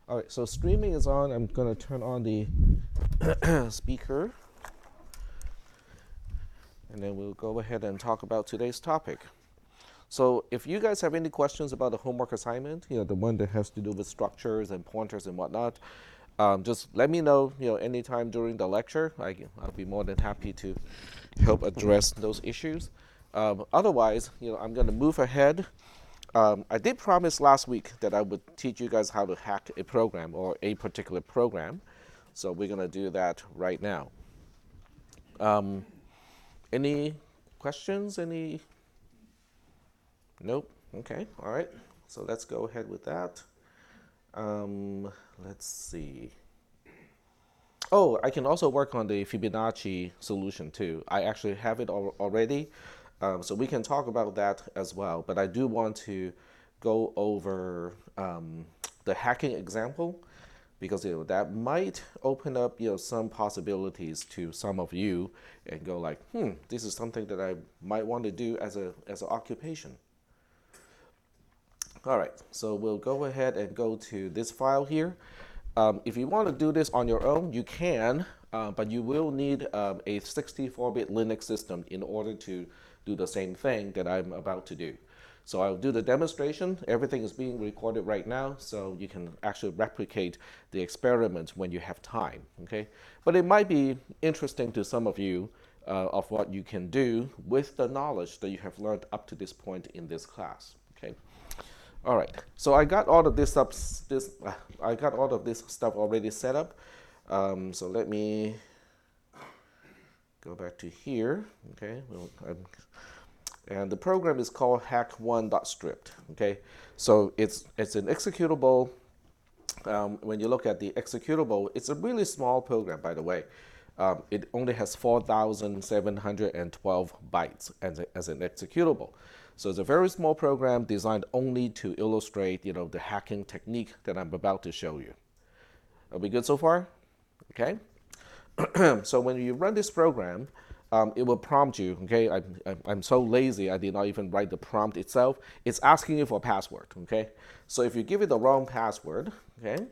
All right, so streaming is on. I'm going to turn on the speaker, and then we'll go ahead and talk about today's topic. So if you guys have any questions about the homework assignment, the one that has to do with structures and pointers and whatnot, just let me know, anytime during the lecture. I'll be more than happy to help address those issues. Otherwise, I'm going to move ahead. I did promise last week that I would teach you guys how to hack a program or a particular program. So we're going to do that right now. Any questions? Any? Nope. Okay. All right. So let's go ahead with that. Let's see. Oh, I can also work on the Fibonacci solution too. I actually have it already. So we can talk about that as well. But I do want to go over the hacking example because that might open up some possibilities to some of you and go like, this is something that I might want to do as an occupation. All right, so we'll go ahead and go to this file here. If you want to do this on your own, you can, but you will need a 64-bit Linux system in order to do the same thing that I'm about to do. So I'll do the demonstration. Everything is being recorded right now, so you can actually replicate the experiment when you have time, okay? But it might be interesting to some of you of what you can do with the knowledge that you have learned up to this point in this class, okay? All right, so I got all of this stuff already set up. So let me go back to here. Okay, and the program is called hack1.script. Okay, so it's an executable. When you look at the executable, it's a really small program, by the way. It only has 4,712 bytes as an executable. So it's a very small program designed only to illustrate, the hacking technique that I'm about to show you. Are we good so far? Okay. So when you run this program, it will prompt you. Okay, I'm so lazy, I did not even write the prompt itself. It's asking you for a password. Okay, so if you give it the wrong password, okay,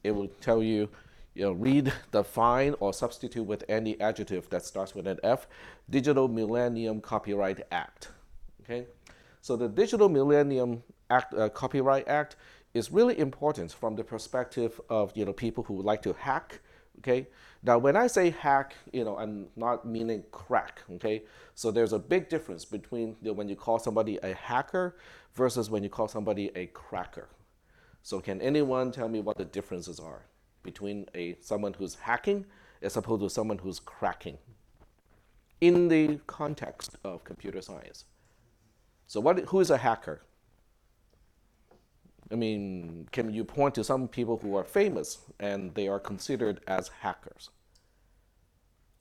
it will tell you, read, define, or substitute with any adjective that starts with an F, Digital Millennium Copyright Act. Okay, so the Digital Millennium Act, Copyright Act is really important from the perspective of people who like to hack. Okay, now when I say hack, I'm not meaning crack. Okay, so there's a big difference between when you call somebody a hacker versus when you call somebody a cracker. So can anyone tell me what the differences are between someone who's hacking as opposed to someone who's cracking in the context of computer science? So who is a hacker? I mean, can you point to some people who are famous and they are considered as hackers?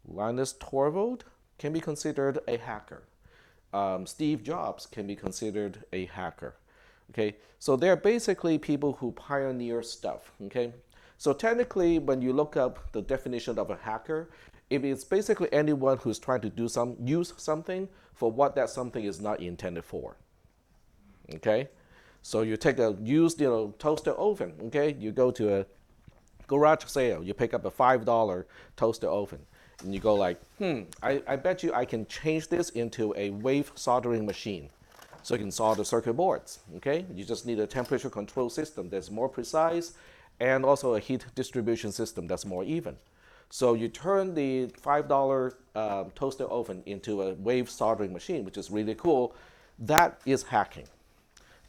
Linus Torvald can be considered a hacker. Steve Jobs can be considered a hacker. Okay, so they're basically people who pioneer stuff. Okay, so technically, when you look up the definition of a hacker, it is basically anyone who's trying to use something for what that something is not intended for. Okay, so you take a used toaster oven. Okay, you go to a garage sale, you pick up a $5 toaster oven, and you go like, I bet you I can change this into a wave soldering machine. So you can solder circuit boards. Okay, you just need a temperature control system that's more precise, and also a heat distribution system that's more even. So you turn the $5 toaster oven into a wave soldering machine, which is really cool. That is hacking.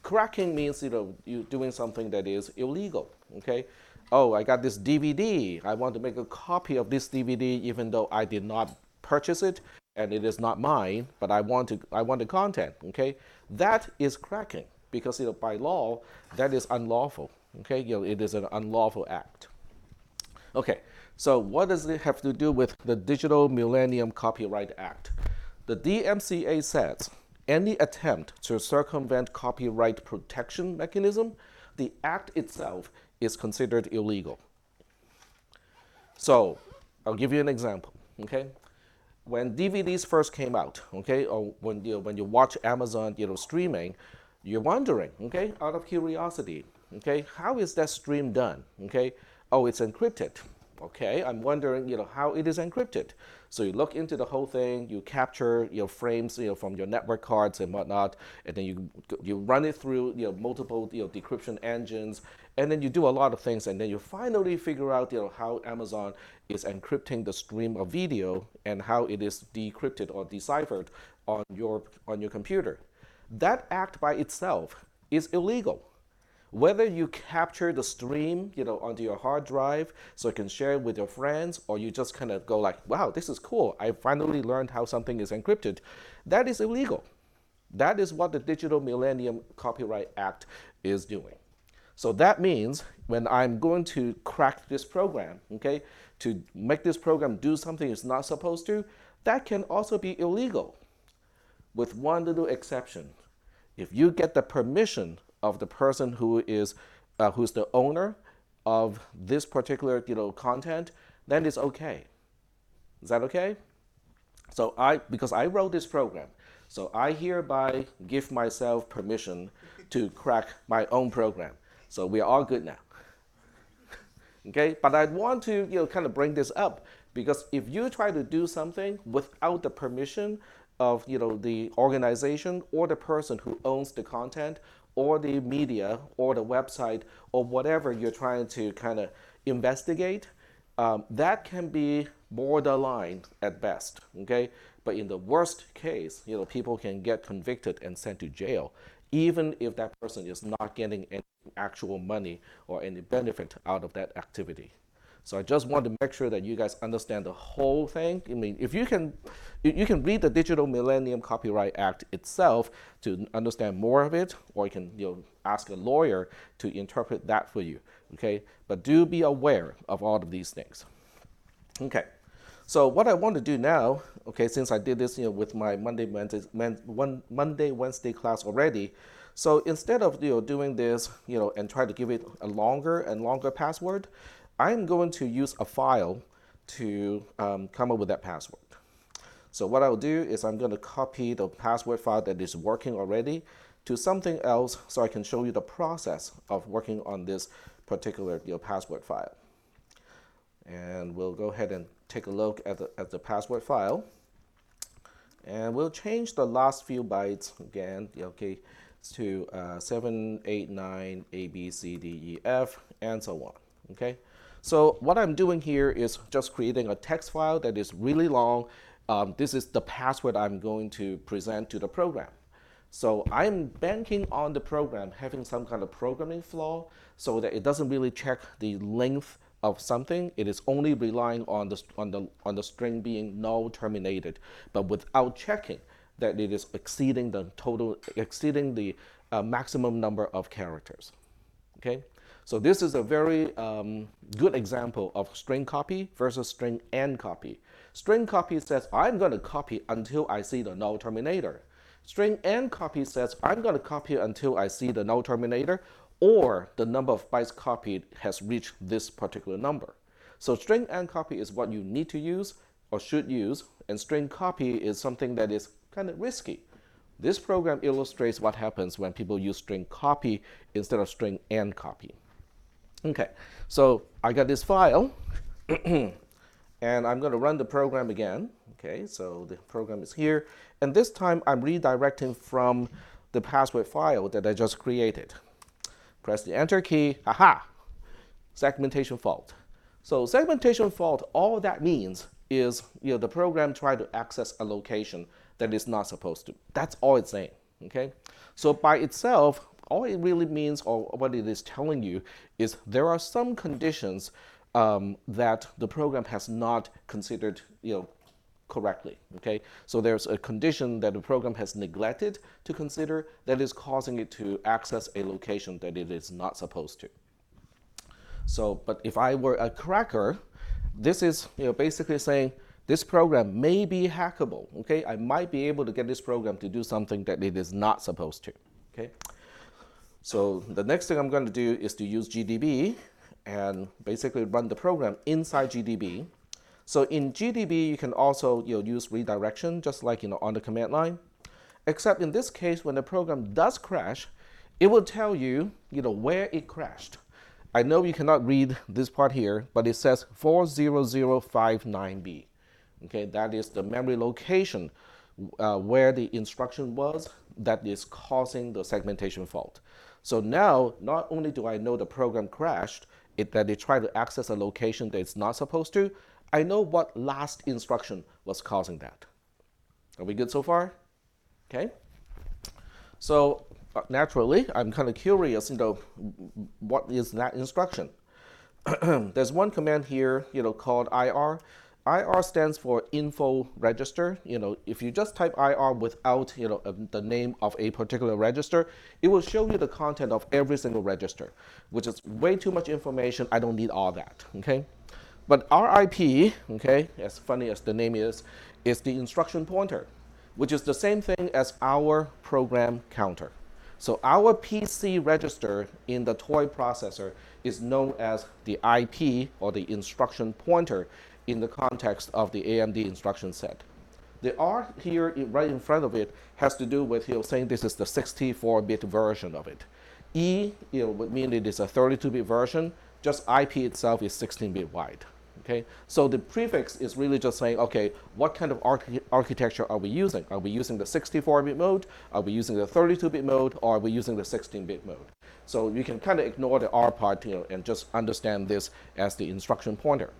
Cracking means you doing something that is illegal. Okay, oh, I got this DVD. I want to make a copy of this DVD even though I did not purchase it and it is not mine, but I want the content. Okay, that is cracking because by law that is unlawful. Okay, it is an unlawful act. Okay, so what does it have to do with the Digital Millennium Copyright Act? The DMCA says any attempt to circumvent copyright protection mechanism, the act itself is considered illegal. So I'll give you an example. Okay, when DVDs first came out, okay, or when you watch Amazon streaming, you're wondering, okay, out of curiosity, Okay, how is that stream done? Okay, oh, it's encrypted. Okay, I'm wondering, how it is encrypted. So you look into the whole thing, you capture your frames, from your network cards and whatnot, and then you run it through, multiple, decryption engines, and then you do a lot of things, and then you finally figure out, how Amazon is encrypting the stream of video and how it is decrypted or deciphered on your computer. That act by itself is illegal. Whether you capture the stream, onto your hard drive so you can share it with your friends, or you just kind of go like, wow, this is cool. I finally learned how something is encrypted. That is illegal. That is what the Digital Millennium Copyright Act is doing. So that means when I'm going to crack this program, okay, to make this program do something it's not supposed to, that can also be illegal, with one little exception. If you get the permission of the person who's the owner of this particular content, then it's okay. Is that okay? So because I wrote this program, so I hereby give myself permission to crack my own program. So we are all good now. Okay, but I want to kind of bring this up, because if you try to do something without the permission of the organization or the person who owns the content or the media or the website or whatever you're trying to kind of investigate, that can be borderline at best. Okay, but in the worst case, people can get convicted and sent to jail, even if that person is not getting any actual money or any benefit out of that activity. So I just want to make sure that you guys understand the whole thing. I mean, if you can read the Digital Millennium Copyright Act itself to understand more of it, or you can ask a lawyer to interpret that for you. Okay, but do be aware of all of these things. Okay, so what I want to do now, okay, since I did this with my Monday Wednesday class already, so instead of doing this and try to give it a longer and longer password, I'm going to use a file to come up with that password. So what I'll do is I'm going to copy the password file that is working already to something else so I can show you the process of working on this particular password file. And we'll go ahead and take a look at the password file. And we'll change the last few bytes again, okay, to 789 A, B, C, D, E, F, and so on. Okay. So what I'm doing here is just creating a text file that is really long. This is the password I'm going to present to the program. So I'm banking on the program having some kind of programming flaw so that it doesn't really check the length of something. It is only relying on the string being null terminated, but without checking that it is exceeding the maximum number of characters. Okay. So this is a very good example of string copy versus string and copy. String copy says, I'm going to copy until I see the null terminator. String and copy says, I'm going to copy until I see the null terminator, or the number of bytes copied has reached this particular number. So string and copy is what you need to use or should use, and string copy is something that is kind of risky. This program illustrates what happens when people use string copy instead of string and copy. Okay, so I got this file, and I'm going to run the program again. Okay, so the program is here, and this time I'm redirecting from the password file that I just created. Press the Enter key. Aha! Segmentation fault. So segmentation fault, all that means is the program tried to access a location that is not supposed to. That's all it's saying. Okay, so by itself, all it really means, or what it is telling you, is there are some conditions that the program has not considered correctly. Okay, so there's a condition that the program has neglected to consider that is causing it to access a location that it is not supposed to. So, but if I were a cracker, this is basically saying this program may be hackable. Okay, I might be able to get this program to do something that it is not supposed to. Okay, so the next thing I'm going to do is to use GDB and basically run the program inside GDB. So in GDB, you can also use redirection, just like on the command line. Except in this case, when the program does crash, it will tell you, where it crashed. I know you cannot read this part here, but it says 40059B. Okay, that is the memory location where the instruction was that is causing the segmentation fault. So now, not only do I know the program crashed, that it tried to access a location that it's not supposed to, I know what last instruction was causing that. Are we good so far? Okay. So naturally, I'm kind of curious, what is that instruction? There's one command here, called IR. IR stands for info register. If you just type IR without, the name of a particular register, it will show you the content of every single register, which is way too much information. I don't need all that, okay? But RIP, okay, as funny as the name is the instruction pointer, which is the same thing as our program counter. So our PC register in the toy processor is known as the IP, or the instruction pointer, in the context of the AMD instruction set. The R here right in front of it has to do with saying this is the 64-bit version of it. E would mean it is a 32-bit version. Just IP itself is 16-bit wide. Okay, so the prefix is really just saying, okay, what kind of architecture are we using? Are we using the 64-bit mode? Are we using the 32-bit mode? Or are we using the 16-bit mode? So you can kind of ignore the R part, and just understand this as the instruction pointer.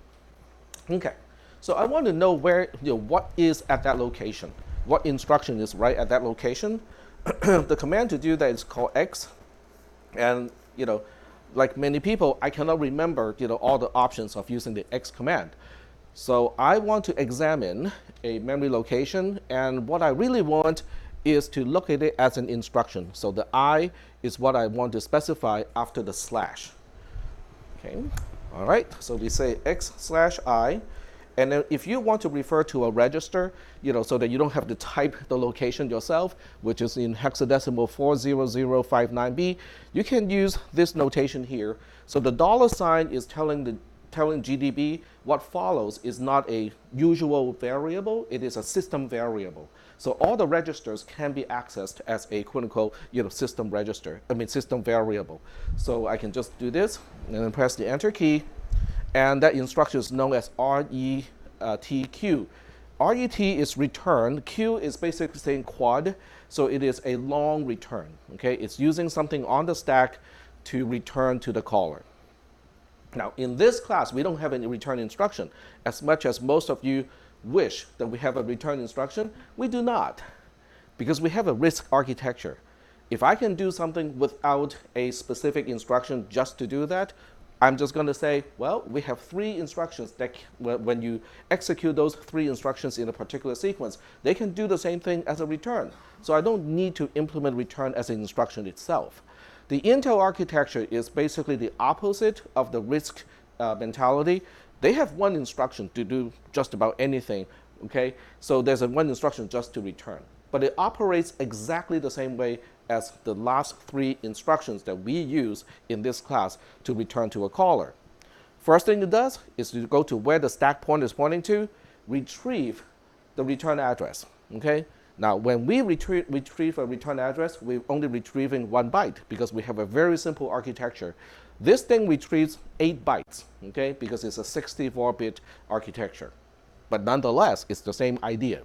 Okay, so I want to know where, what is at that location. What instruction is right at that location? The command to do that is called X, and like many people, I cannot remember all the options of using the X command. So I want to examine a memory location, and what I really want is to look at it as an instruction. So the I is what I want to specify after the slash. Okay, all right, so we say X/I. And then if you want to refer to a register, so that you don't have to type the location yourself, which is in hexadecimal 40059B, you can use this notation here. So the $ is telling GDB what follows is not a usual variable, it is a system variable. So all the registers can be accessed as a quote-unquote system variable. So I can just do this and then press the enter key. And that instruction is known as RETQ. RET is return. Q is basically saying quad, so it is a long return. Okay, it's using something on the stack to return to the caller. Now, in this class, we don't have any return instruction. As much as most of you wish that we have a return instruction, we do not, because we have a RISC architecture. If I can do something without a specific instruction just to do that, I'm just going to say, well, we have 3 instructions that when you execute those 3 instructions in a particular sequence, they can do the same thing as a return. So I don't need to implement return as an instruction itself. The Intel architecture is basically the opposite of the RISC mentality. They have one instruction to do just about anything, okay? So there's one instruction just to return. But it operates exactly the same way as the last 3 instructions that we use in this class to return to a caller. First thing it does is to go to where the stack pointer is pointing to, retrieve the return address, okay? Now, when we retrieve a return address, we're only retrieving 1 byte because we have a very simple architecture. This thing retrieves 8 bytes, okay, because it's a 64-bit architecture. But nonetheless, it's the same idea.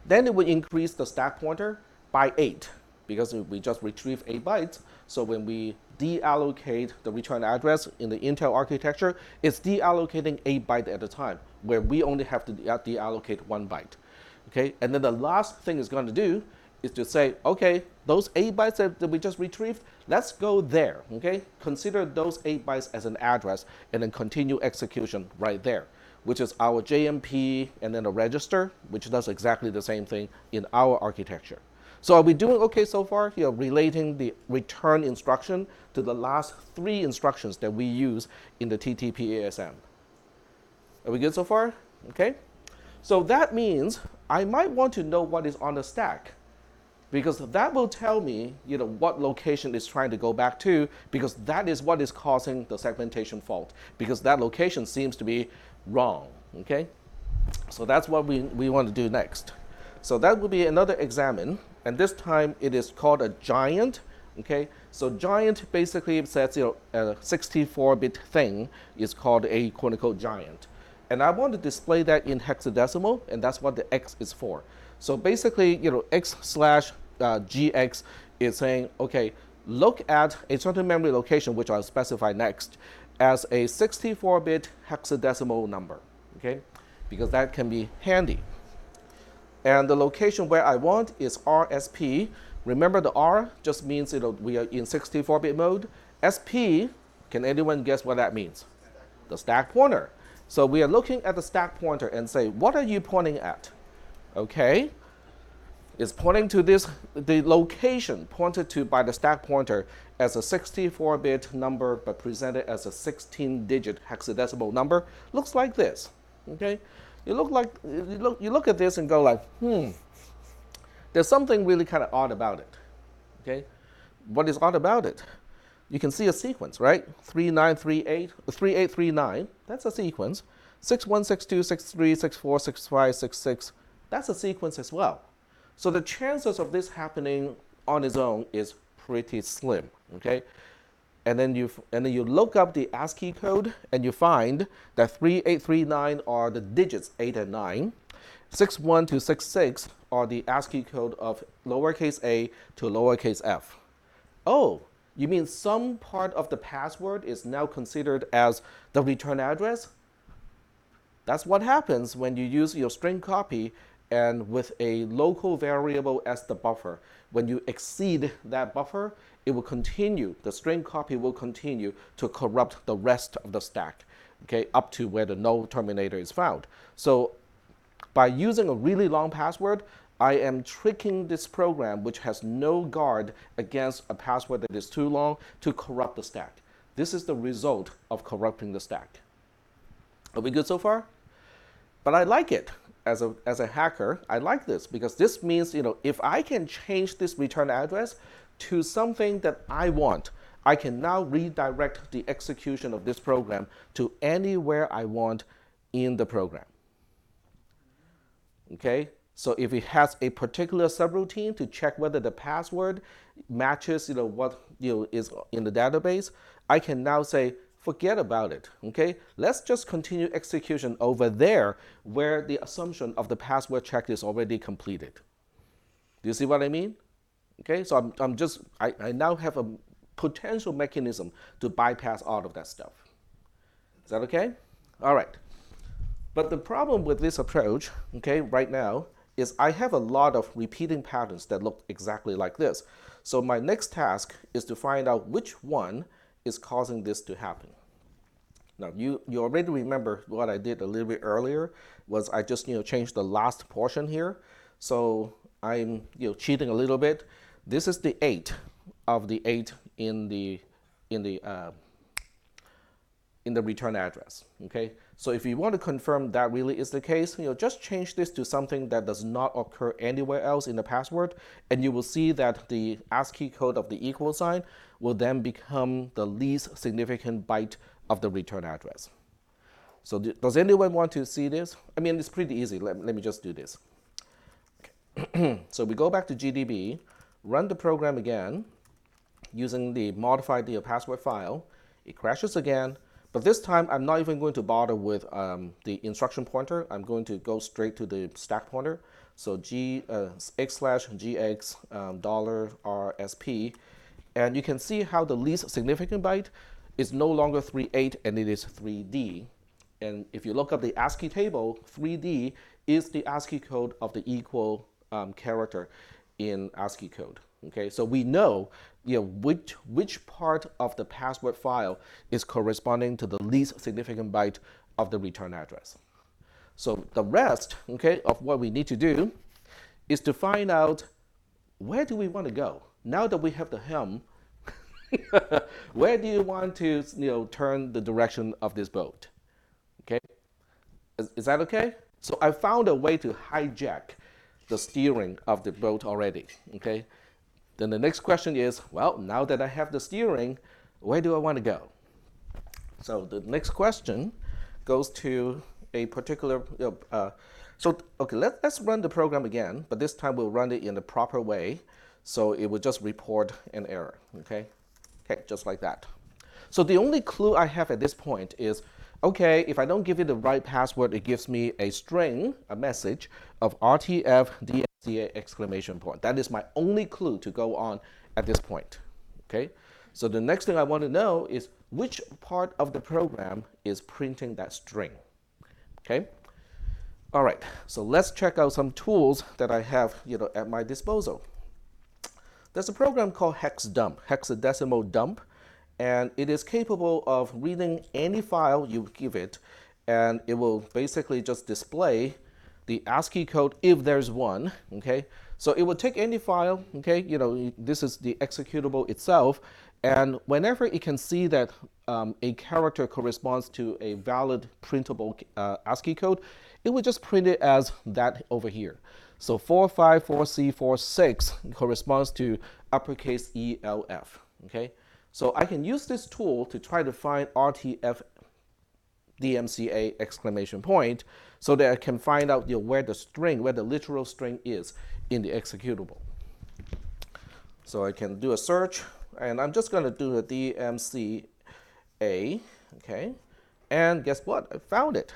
Then it will increase the stack pointer by 8 because we just retrieve 8 bytes. So when we deallocate the return address in the Intel architecture, it's deallocating 8 bytes at a time, where we only have to deallocate 1 byte. Okay, and then the last thing it's going to do is to say, okay, those 8 bytes that we just retrieved, let's go there. Okay, consider those 8 bytes as an address, and then continue execution right there, which is our JMP and then a register, which does exactly the same thing in our architecture. So are we doing okay so far? Relating the return instruction to the last 3 instructions that we use in the TTP ASM. Are we good so far? Okay. So that means I might want to know what is on the stack, because that will tell me, what location it's trying to go back to, because that is what is causing the segmentation fault, because that location seems to be wrong. Okay. So that's what we want to do next. So that will be another examine, and this time it is called a giant Okay, so giant basically says a 64-bit thing is called a quote unquote giant. And I want to display that in hexadecimal, and that's what the X is for. So basically, X slash GX is saying, okay, look at a certain memory location, which I'll specify next, as a 64-bit hexadecimal number, okay? Because that can be handy. And the location where I want is RSP. Remember the R just means we are in 64-bit mode. SP, can anyone guess what that means? The stack pointer. So we are looking at the stack pointer and say, what are you pointing at? Okay, it's pointing to the location pointed to by the stack pointer as a 64-bit number, but presented as a 16-digit hexadecimal number. Looks like this, okay? You look at this and go like, there's something really kind of odd about it, okay? What is odd about it? You can see a sequence, right? 3938, 3839, that's a sequence. 61, 62, 63, 64, 65, 66, that's a sequence as well. So the chances of this happening on its own is pretty slim, okay? And then you look up the ASCII code and you find that 3839 are the digits 8 and 9. 61 to 66 are the ASCII code of lowercase a to lowercase f. Oh, you mean some part of the password is now considered as the return address? That's what happens when you use your string copy and with a local variable as the buffer. When you exceed that buffer, it will continue, the string copy will continue to corrupt the rest of the stack, okay, up to where the null terminator is found. So by using a really long password, I am tricking this program, which has no guard against a password that is too long, to corrupt the stack. This is the result of corrupting the stack. Are we good so far? But I like it. As a hacker, I like this because this means, if I can change this return address to something that I want, I can now redirect the execution of this program to anywhere I want in the program. Okay? So if it has a particular subroutine to check whether the password matches, what is in the database, I can now say, forget about it, okay? Let's just continue execution over there where the assumption of the password check is already completed. Do you see what I mean? Okay, so I now have a potential mechanism to bypass all of that stuff. Is that okay? All right. But the problem with this approach, okay, right now, is I have a lot of repeating patterns that look exactly like this. So my next task is to find out which one is causing this to happen. Now, you already remember what I did a little bit earlier was I just changed the last portion here. So I'm cheating a little bit. This is the 8 of the 8 in the return address. Okay. So if you want to confirm that really is the case, just change this to something that does not occur anywhere else in the password, and you will see that the ASCII code of the equal sign will then become the least significant byte of the return address. So does anyone want to see this? I mean, it's pretty easy. Let me just do this. Okay. So we go back to GDB, run the program again, using the modified password file. It crashes again, but this time I'm not even going to bother with the instruction pointer. I'm going to go straight to the stack pointer. So x/gx $RSP, and you can see how the least significant byte is no longer 38 and it is 3D. And if you look up the ASCII table, 3D is the ASCII code of the equal character in ASCII code. Okay, so we know which part of the password file is corresponding to the least significant byte of the return address. So the rest, okay, of what we need to do is to find out where do we want to go. Now that we have the helm, where do you want to turn the direction of this boat? Okay, is that okay? So I found a way to hijack the steering of the boat already. Okay, then the next question is, well, now that I have the steering, where do I want to go? So the next question goes to a particular. Okay, let's run the program again, but this time we'll run it in the proper way. So it would just report an error, okay? Okay, just like that. So the only clue I have at this point is, okay, if I don't give it the right password, it gives me a string, a message of RTF DMCA exclamation point. That is my only clue to go on at this point, okay? So the next thing I want to know is which part of the program is printing that string, okay? All right, so let's check out some tools that I have, at my disposal. There's a program called hexdump, hexadecimal dump, and it is capable of reading any file you give it, and it will basically just display the ASCII code if there's one, okay? So it will take any file, okay? This is the executable itself, and whenever it can see that a character corresponds to a valid printable ASCII code, it will just print it as that over here. So 454C46 corresponds to uppercase ELF, okay? So I can use this tool to try to find RTF DMCA exclamation point so that I can find out where the literal string is in the executable. So I can do a search, and I'm just going to do a DMCA, okay? And guess what? I found it.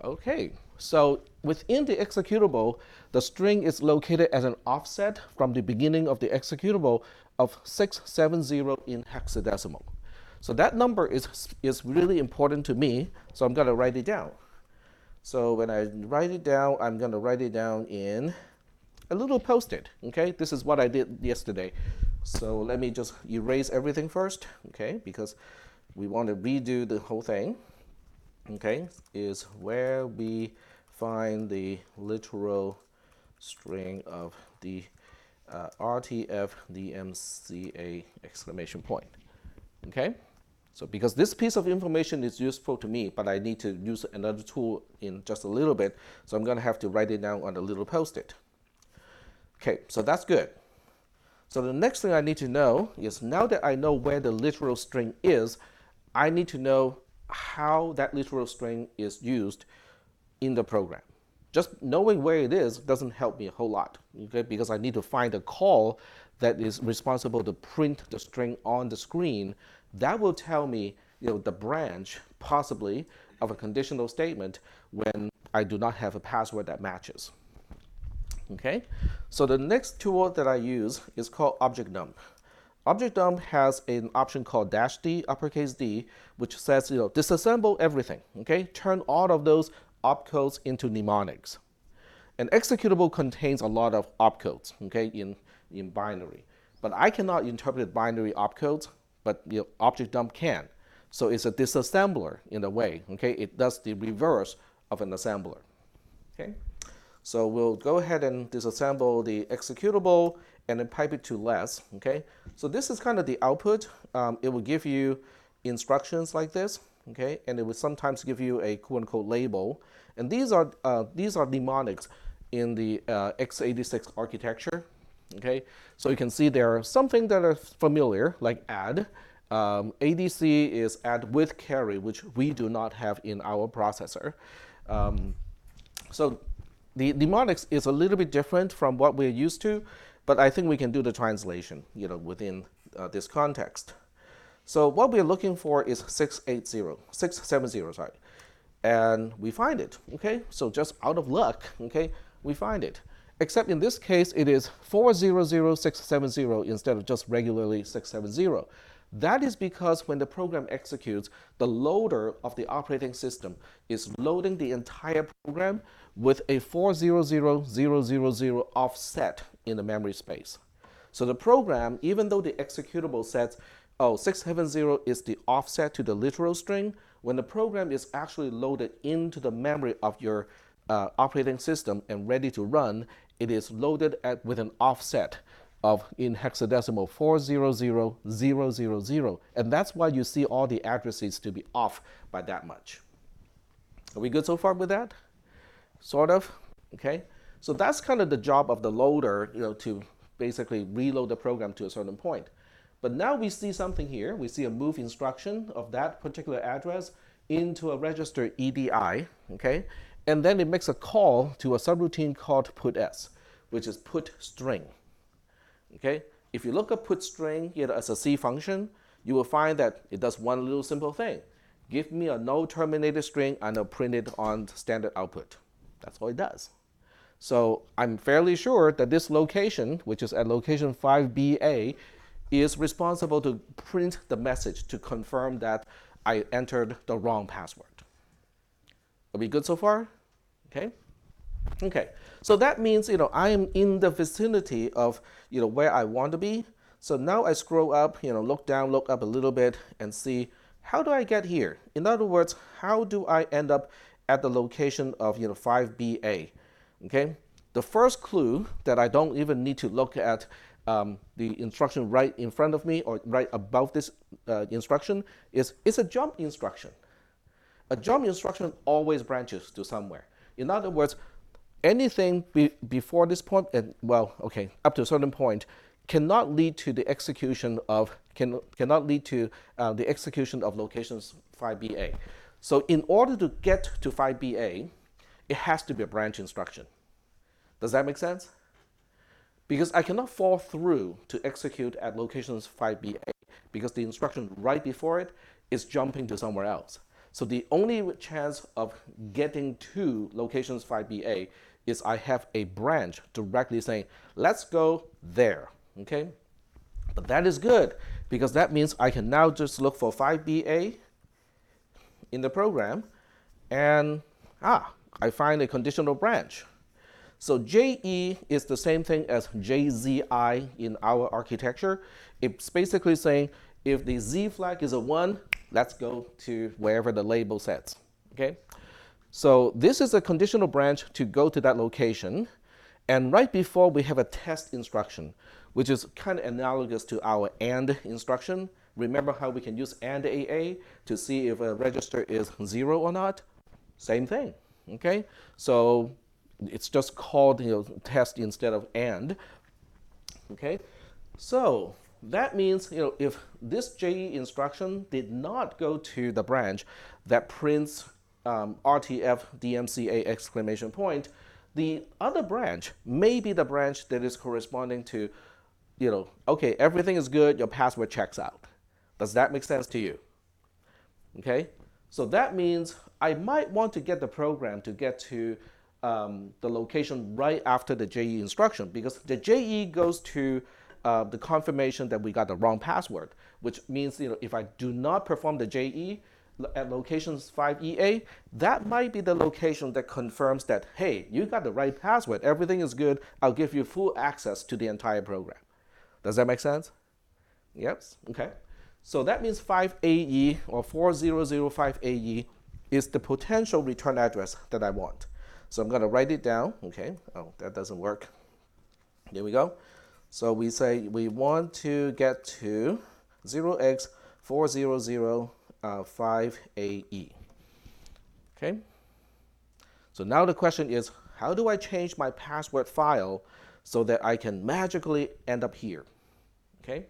Okay, so within the executable, the string is located as an offset from the beginning of the executable of 670 in hexadecimal. So that number is really important to me, so I'm going to write it down. So when I write it down, I'm going to write it down in a little post-it, okay? This is what I did yesterday. So let me just erase everything first, okay? Because we want to redo the whole thing. Okay, is where we find the literal string of the RTF DMCA exclamation point. Okay, so because this piece of information is useful to me, but I need to use another tool in just a little bit, so I'm going to have to write it down on a little post-it. Okay, so that's good. So the next thing I need to know is, now that I know where the literal string is, I need to know how that literal string is used in the program. Just knowing where it is doesn't help me a whole lot, okay? Because I need to find a call that is responsible to print the string on the screen. That will tell me, the branch possibly of a conditional statement when I do not have a password that matches. Okay, so the next tool that I use is called object dump. Object dump has an option called -D, uppercase D, which says, disassemble everything, okay? Turn all of those opcodes into mnemonics. An executable contains a lot of opcodes, okay, in binary. But I cannot interpret binary opcodes, but object dump can. So it's a disassembler in a way, okay? It does the reverse of an assembler, okay? So we'll go ahead and disassemble the executable and then pipe it to less, okay? So this is kind of the output. It will give you instructions like this, okay? And it will sometimes give you a quote-unquote label. And these are mnemonics in the x86 architecture, okay? So you can see there are something that are familiar, like add. ADC is add with carry, which we do not have in our processor. So the mnemonics is a little bit different from what we're used to, but I think we can do the translation, within this context. So what we're looking for is 670, sorry, and we find it, okay? So just out of luck, okay, we find it. Except in this case, it is 400670 instead of just regularly 670. That is because when the program executes, the loader of the operating system is loading the entire program with a 400000 offset in the memory space. So the program, even though the executable says, 670 is the offset to the literal string, when the program is actually loaded into the memory of your operating system and ready to run, it is loaded with an offset of, in hexadecimal, 400000. And that's why you see all the addresses to be off by that much. Are we good so far with that? Sort of, okay? So that's kind of the job of the loader, to basically reload the program to a certain point. But now we see something here. We see a move instruction of that particular address into a register EDI, okay? And then it makes a call to a subroutine called putS, which is put string. Okay? If you look at put string as a C function, you will find that it does one little simple thing. Give me a no terminated string and I'll print it on standard output. That's all it does. So I'm fairly sure that this location, which is at location 5BA, is responsible to print the message to confirm that I entered the wrong password. Are we good so far? Okay. Okay. So that means I am in the vicinity of where I want to be. So now I scroll up, look down, look up a little bit, and see how do I get here. In other words, how do I end up at the location of 5BA? Okay. The first clue that I don't even need to look at the instruction right in front of me or right above this instruction is it's a jump instruction. A jump instruction always branches to somewhere. In other words, anything before this point, and up to a certain point, cannot lead to the execution of cannot lead to the execution of locations 5BA. So in order to get to 5BA, it has to be a branch instruction. Does that make sense? Because I cannot fall through to execute at locations 5BA because the instruction right before it is jumping to somewhere else. So the only chance of getting to locations 5BA is I have a branch directly saying, let's go there, okay? But that is good because that means I can now just look for 5BA in the program and I find a conditional branch. So JE is the same thing as JZI in our architecture. It's basically saying if the Z flag is a 1, let's go to wherever the label says, okay? So this is a conditional branch to go to that location. And right before we have a test instruction, which is kind of analogous to our AND instruction. Remember how we can use AND AA to see if a register is 0 or not? Same thing, okay? So it's just called test instead of AND, okay? So that means if this JE instruction did not go to the branch that prints RTF DMCA exclamation point, the other branch may be the branch that is corresponding to, okay, everything is good, your password checks out. Does that make sense to you? Okay, so that means I might want to get the program to get to the location right after the JE instruction because the JE goes to the confirmation that we got the wrong password, which means if I do not perform the JE at locations 5EA, that might be the location that confirms that, hey, you got the right password, everything is good, I'll give you full access to the entire program. Does that make sense? Yep, okay. So that means 5AE or 4005AE is the potential return address that I want. So I'm going to write it down, okay. Oh, that doesn't work. There we go. So we say we want to get to 0x4005AE. Okay. So now the question is, how do I change my password file so that I can magically end up here? Okay.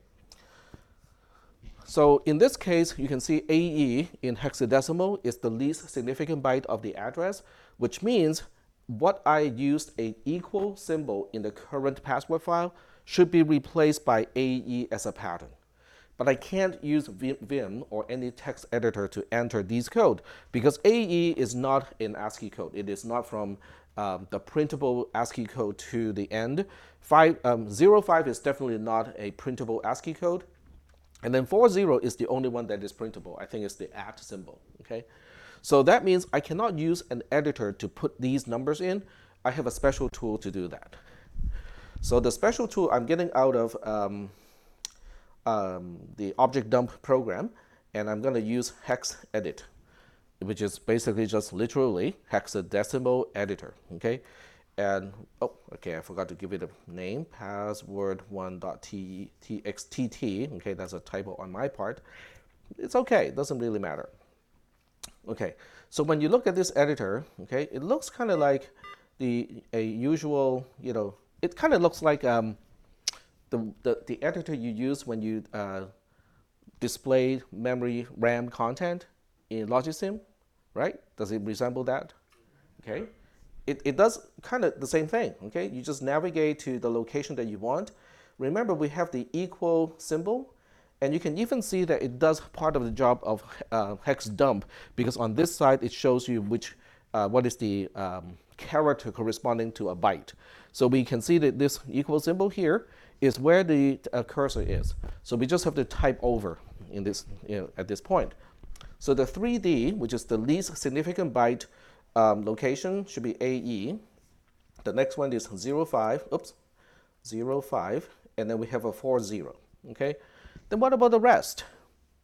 So in this case, you can see AE in hexadecimal is the least significant byte of the address, which means what I used a equal symbol in the current password file should be replaced by AE as a pattern. But I can't use Vim or any text editor to enter these code because AE is not an ASCII code. It is not from the printable ASCII code to the end. 05 is definitely not a printable ASCII code. And then 40 is the only one that is printable. I think it's the @ symbol, okay? So that means I cannot use an editor to put these numbers in. I have a special tool to do that. So the special tool I'm getting out of the object dump program, and I'm going to use hex edit, which is basically just literally hexadecimal editor, okay? And, oh, okay, I forgot to give it a name, password1.txt, okay, that's a typo on my part. It's okay, it doesn't really matter. Okay, so when you look at this editor, okay, it looks kind of like a usual, it kind of looks like the editor you use when you display memory RAM content in Logisim, right? Does it resemble that? Okay. It does kind of the same thing, okay? You just navigate to the location that you want, remember we have the equal symbol, and you can even see that it does part of the job of hex dump, because on this side it shows you what is the character corresponding to a byte. So we can see that this equal symbol here is where the cursor is. So we just have to type over in this, at this point. So the 3D, which is the least significant byte location, should be AE. The next one is 05, oops, 05, and then we have a 40, okay? Then what about the rest?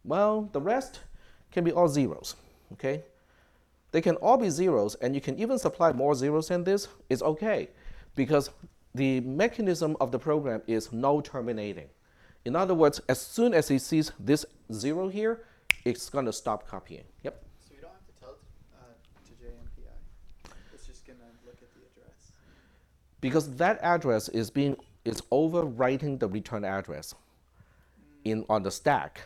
Well, the rest can be all zeros, okay? They can all be zeros, and you can even supply more zeros than this. It's okay, because the mechanism of the program is no terminating. In other words, as soon as it sees this 0 here, it's going to stop copying. Yep. So you don't have to tell to JMPI. It's just going to look at the address. Because that address is overwriting the return address on the stack.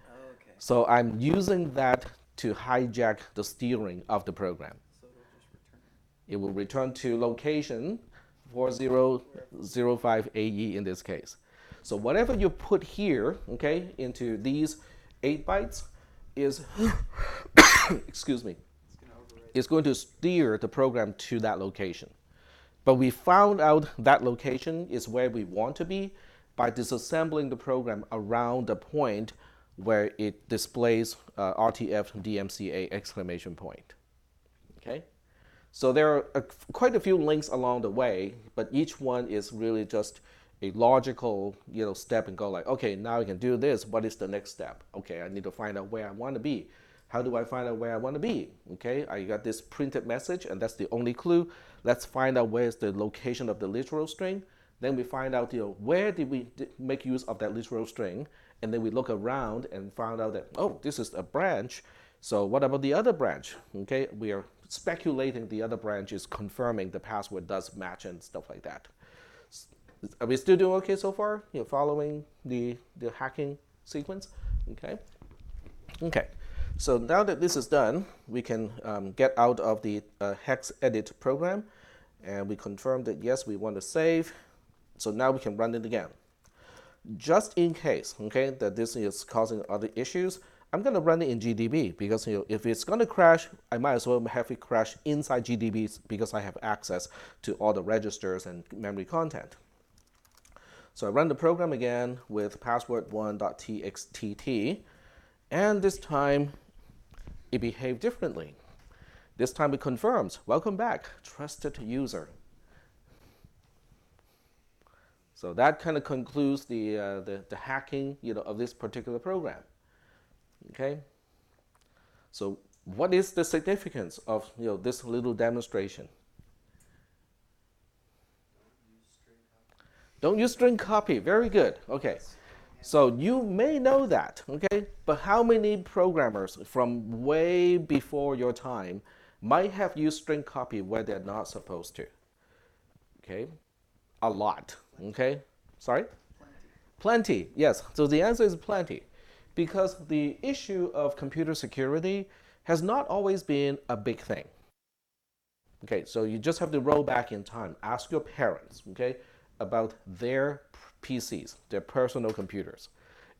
Okay. So I'm using that to hijack the steering of the program. So it'll just return. It will return to location 4005 AE in this case. So whatever you put here, okay, into these 8 bytes is, excuse me, is going to steer the program to that location. But we found out that location is where we want to be by disassembling the program around the point where it displays RTF DMCA exclamation point. Okay? So there are quite a few links along the way, but each one is really just a logical, step and go like, okay, now I can do this. What is the next step? Okay, I need to find out where I want to be. How do I find out where I want to be? Okay, I got this printed message, and that's the only clue. Let's find out where is the location of the literal string. Then we find out, where did we make use of that literal string? And then we look around and found out that, oh, this is a branch. So what about the other branch? Okay, we are speculating the other branch is confirming the password does match and stuff like that. Are we still doing okay so far? Following the hacking sequence? Okay. Okay. So now that this is done, we can get out of the hex edit program, and we confirm that yes, we want to save. So now we can run it again. Just in case, okay, that this is causing other issues, I'm going to run it in GDB because if it's going to crash, I might as well have it crash inside GDB because I have access to all the registers and memory content. So I run the program again with password1.txt, and this time it behaved differently. This time it confirms, welcome back, trusted user. So that kind of concludes the hacking of this particular program. Okay. So what is the significance of this little demonstration? Don't use string copy. Very good. Okay. So you may know that, okay? But how many programmers from way before your time might have used string copy where they're not supposed to? Okay. A lot. Okay. Sorry? Plenty. Yes. So the answer is plenty. Because the issue of computer security has not always been a big thing. Okay, so you just have to roll back in time. Ask your parents, okay, about their PCs, their personal computers.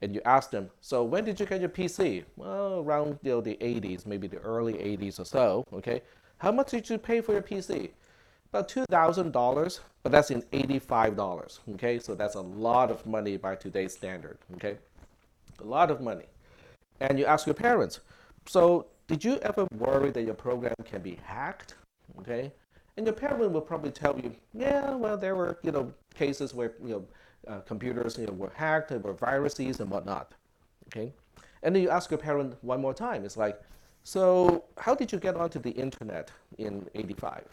And you ask them, so when did you get your PC? Well, around the 80s, maybe the early 80s or so, okay? How much did you pay for your PC? About $2,000, but that's in $85, okay? So that's a lot of money by today's standard, okay? A lot of money. And you ask your parents, so did you ever worry that your program can be hacked? Okay. And your parent will probably tell you, yeah, well, there were, cases where, computers, were hacked, there were viruses and whatnot. Okay. And then you ask your parent one more time. It's like, so how did you get onto the internet in 85?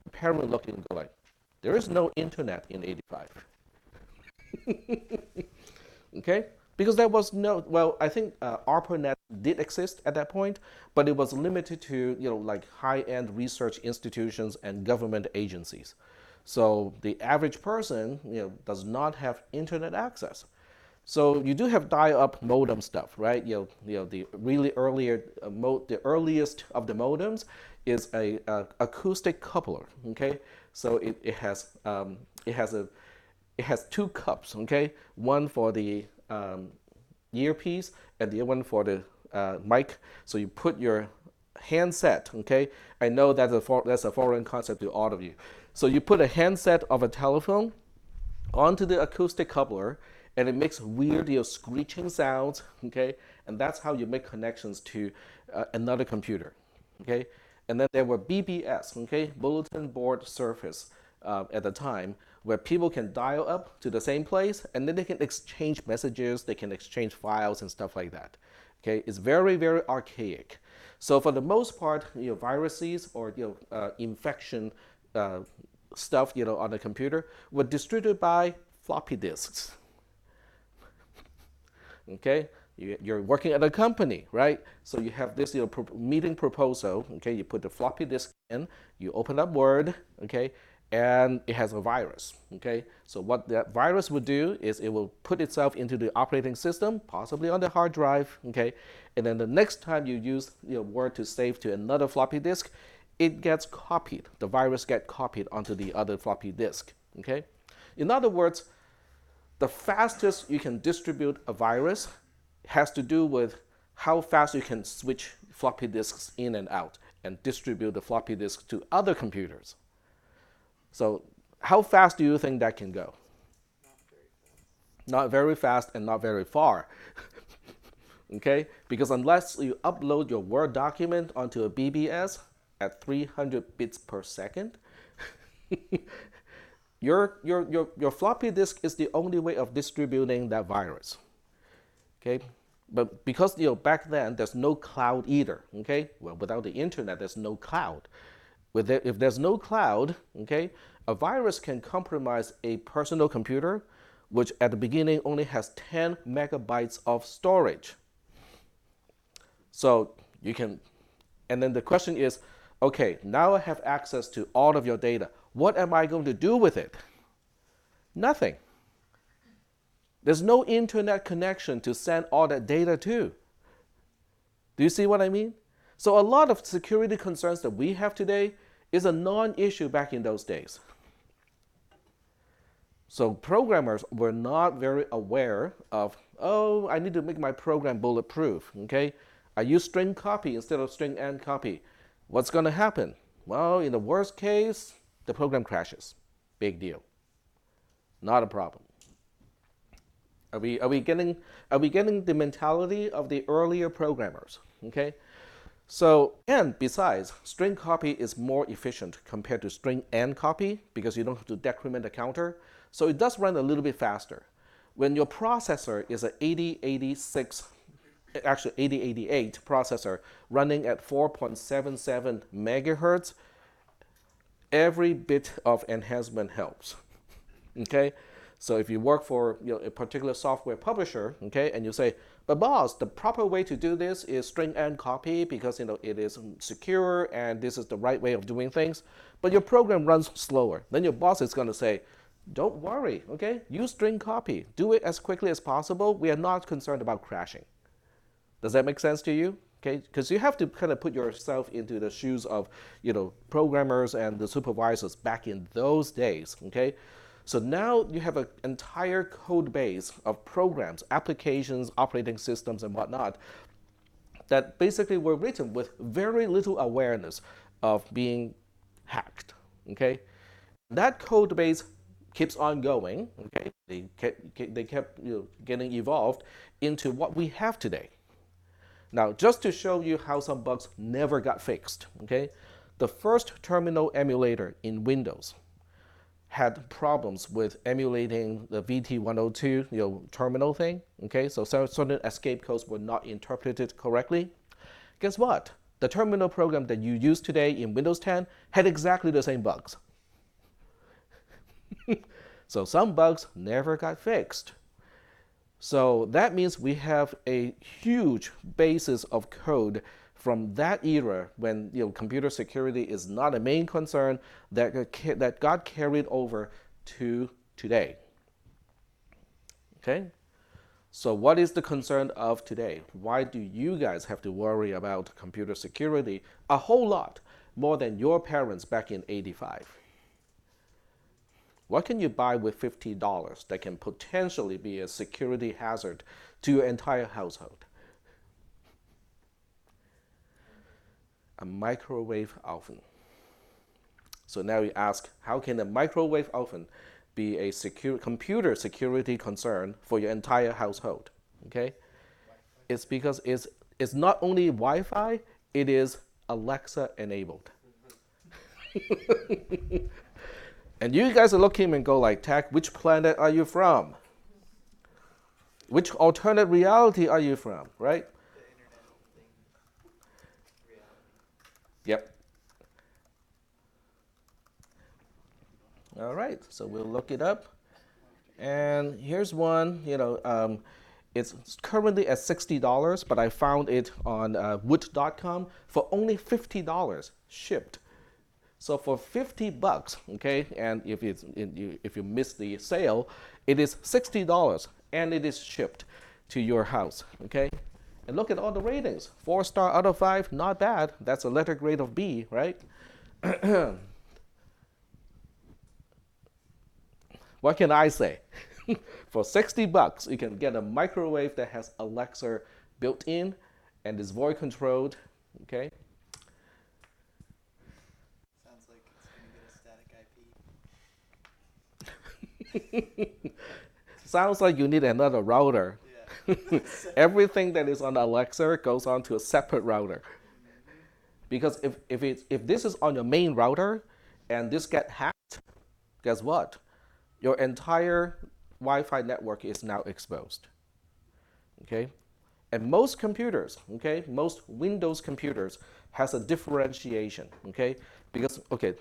The parent will look and go like, there is no internet in 85. Okay. Because there was no, well, I think ARPANET did exist at that point, but it was limited to, like high-end research institutions and government agencies. So the average person, does not have internet access. So you do have dial-up modem stuff, right? The really the earliest of the modems is a acoustic coupler. Okay, so it has a it has two cups, okay? One for the earpiece and the other one for the mic. So you put your handset, okay? I know that's a foreign concept to all of you. So you put a handset of a telephone onto the acoustic coupler, and it makes weird, screeching sounds, okay? And that's how you make connections to another computer, okay? And then there were BBS, okay, bulletin board service at the time, where people can dial up to the same place, and then they can exchange messages, they can exchange files and stuff like that. Okay, it's very, very archaic. So for the most part, viruses or infection stuff, on the computer were distributed by floppy disks. Okay, you're working at a company, right? So you have this meeting proposal. Okay, you put the floppy disk in, you open up Word, okay, and it has a virus. Okay, so what that virus would do is it will put itself into the operating system, possibly on the hard drive. Okay, and then the next time you use Word to save to another floppy disk, it gets copied. The virus gets copied onto the other floppy disk. Okay, in other words, the fastest you can distribute a virus has to do with how fast you can switch floppy disks in and out and distribute the floppy disks to other computers. So how fast do you think that can go? Not very fast and not very far. Okay? Because unless you upload your Word document onto a BBS at 300 bits per second, your floppy disk is the only way of distributing that virus. Okay? But because back then there's no cloud either. Okay? Well, without the internet, there's no cloud. If there's no cloud, okay, a virus can compromise a personal computer, which at the beginning only has 10 megabytes of storage. So you can, and then the question is, okay, now I have access to all of your data. What am I going to do with it? Nothing. There's no internet connection to send all that data to. Do you see what I mean? So a lot of security concerns that we have today is a non-issue back in those days. So programmers were not very aware of, oh, I need to make my program bulletproof, okay? I use string copy instead of string and copy. What's going to happen? Well, in the worst case, the program crashes. Big deal. Not a problem. Are we getting the mentality of the earlier programmers? Okay? So, and besides, string copy is more efficient compared to string and copy because you don't have to decrement the counter. So it does run a little bit faster. When your processor is an 8086, actually 8088 processor running at 4.77 megahertz, every bit of enhancement helps. Okay? So if you work for a particular software publisher, okay, and you say, but boss, the proper way to do this is string and copy because it is secure and this is the right way of doing things, but your program runs slower. Then your boss is going to say, don't worry, okay, use string copy. Do it as quickly as possible. We are not concerned about crashing. Does that make sense to you? Okay, because you have to kind of put yourself into the shoes of programmers and the supervisors back in those days. Okay. So now you have an entire code base of programs, applications, operating systems, and whatnot that basically were written with very little awareness of being hacked. Okay, that code base keeps on going. Okay, they kept getting evolved into what we have today. Now, just to show you how some bugs never got fixed. Okay, the first terminal emulator in Windows had problems with emulating the VT102 terminal thing. Okay, so certain escape codes were not interpreted correctly. Guess what? The terminal program that you use today in Windows 10 had exactly the same bugs. So some bugs never got fixed. So that means we have a huge basis of code from that era when computer security is not a main concern that got carried over to today. Okay? So what is the concern of today? Why do you guys have to worry about computer security a whole lot more than your parents back in '85? What can you buy with $50 that can potentially be a security hazard to your entire household? A microwave oven. So now you ask, how can a microwave oven be a computer security concern for your entire household? Okay, it's because it's not only Wi-Fi, it is Alexa enabled. And you guys are looking and go like, Tech, which planet are you from? Which alternate reality are you from, right? The Internet of Things reality. Yep. All right, so we'll look it up. And here's one, it's currently at $60, but I found it on wood.com for only $50 shipped. So for 50 bucks, okay, and if you miss the sale, it is $60 and it is shipped to your house, okay? And look at all the ratings. 4 star out of 5, not bad. That's a letter grade of B, right? What can I say? For 60 bucks, you can get a microwave that has Alexa built in and is voice controlled, okay? Sounds like it's gonna get a static IP. Sounds like you need another router. Yeah. Everything that is on Alexa goes on to a separate router. Because if this is on your main router and this get hacked, guess what? Your entire Wi-Fi network is now exposed. Okay? And most computers, okay, most Windows computers has a differentiation, okay? Because, okay,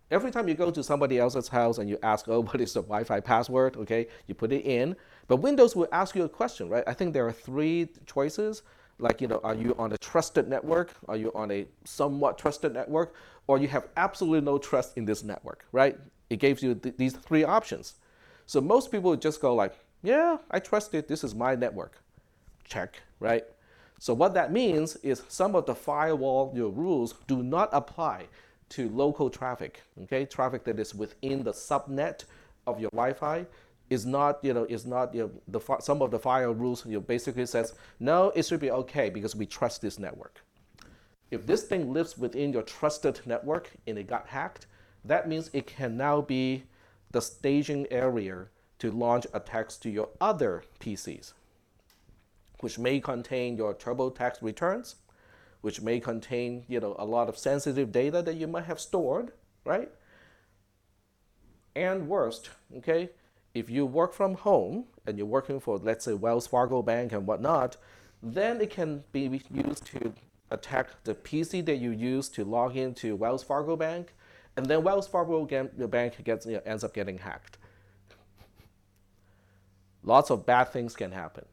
every time you go to somebody else's house and you ask, oh, what is the Wi-Fi password, okay, you put it in. But Windows will ask you a question, right? I think there are 3 choices. Like, are you on a trusted network? Are you on a somewhat trusted network? Or you have absolutely no trust in this network, right? It gives you these 3 options. So most people would just go like, yeah, I trust it. This is my network. Check, right? So what that means is some of the firewall rules do not apply to local traffic. Okay, traffic that is within the subnet of your Wi-Fi is not, some of the firewall rules basically says no, it should be okay because we trust this network. If this thing lives within your trusted network and it got hacked, that means it can now be the staging area to launch attacks to your other PCs, which may contain your TurboTax returns, which may contain a lot of sensitive data that you might have stored, right? And worst, okay, if you work from home and you're working for, let's say, Wells Fargo Bank and whatnot, then it can be used to attack the PC that you use to log into Wells Fargo Bank, and then Wells Fargo Bank ends up getting hacked. Lots of bad things can happen.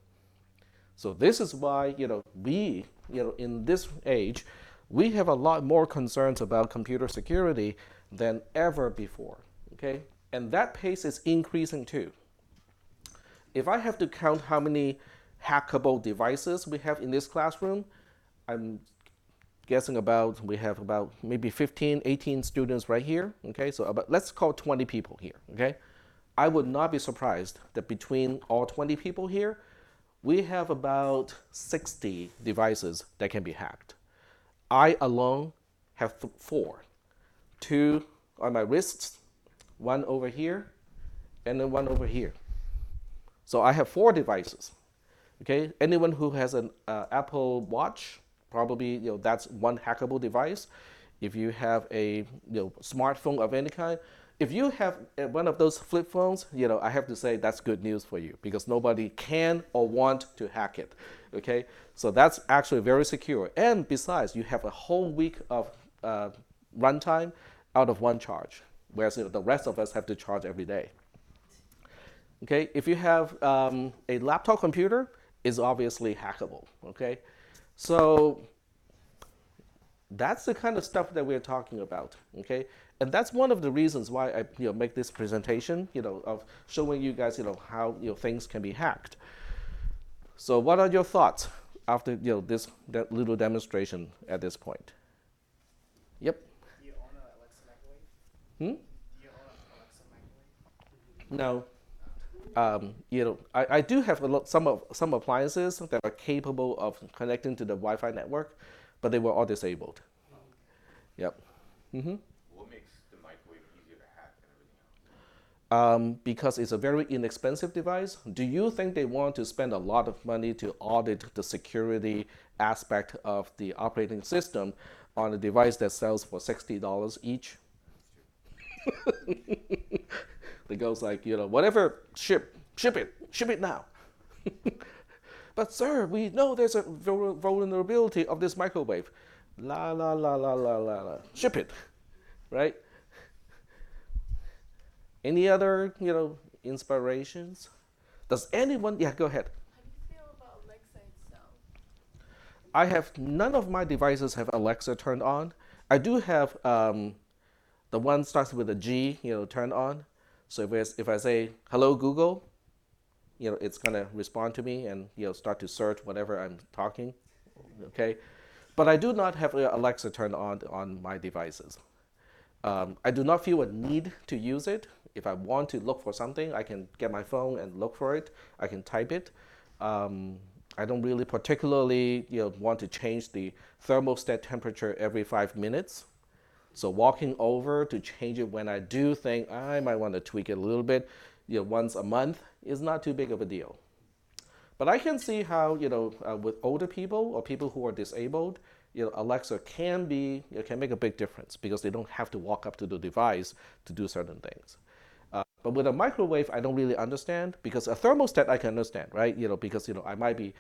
So this is why we in this age we have a lot more concerns about computer security than ever before. Okay, and that pace is increasing too. If I have to count how many hackable devices we have in this classroom, I'm guessing we have about maybe 15, 18 students right here. Okay, so let's call 20 people here. Okay, I would not be surprised that between all 20 people here, we have about 60 devices that can be hacked. I alone have 4. 2 on my wrists, 1 over here, and then 1 over here. So I have 4 devices. Okay, anyone who has an Apple Watch, probably that's one hackable device. If you have a smartphone of any kind, if you have one of those flip phones, I have to say that's good news for you because nobody can or want to hack it. Okay, so that's actually very secure. And besides, you have a whole week of runtime out of one charge, whereas the rest of us have to charge every day. Okay, if you have a laptop computer, it's obviously hackable. Okay, so that's the kind of stuff that we're talking about. Okay, and that's one of the reasons why I make this presentation, of showing you guys how things can be hacked. So what are your thoughts after that little demonstration at this point? Yep. Do you own an Alexa microwave? Hmm? Do you own an Alexa microwave? Now, I do have some appliances that are capable of connecting to the Wi-Fi network, but they were all disabled. Yep. hmm What makes the microwave easier to hack than everything else? Because it's a very inexpensive device. Do you think they want to spend a lot of money to audit the security aspect of the operating system on a device that sells for $60 each? It goes like, whatever, ship it now. But sir, we know there's a vulnerability of this microwave. La la la la la la la. Ship it, right? Any other, inspirations? Does anyone? Yeah, go ahead. How do you feel about Alexa itself? I have none of my devices have Alexa turned on. I do have the one starts with a G, turned on. So if I say hello Google, it's gonna respond to me and start to search whatever I'm talking. Okay, but I do not have Alexa turned on my devices. I do not feel a need to use it. If I want to look for something, I can get my phone and look for it. I can type it. I don't really particularly want to change the thermostat temperature every 5 minutes. So walking over to change it when I do think I might want to tweak it a little bit, once a month is not too big of a deal. But I can see how with older people or people who are disabled, Alexa can make a big difference because they don't have to walk up to the device to do certain things. But with a microwave, I don't really understand because a thermostat I can understand, right? Because I might be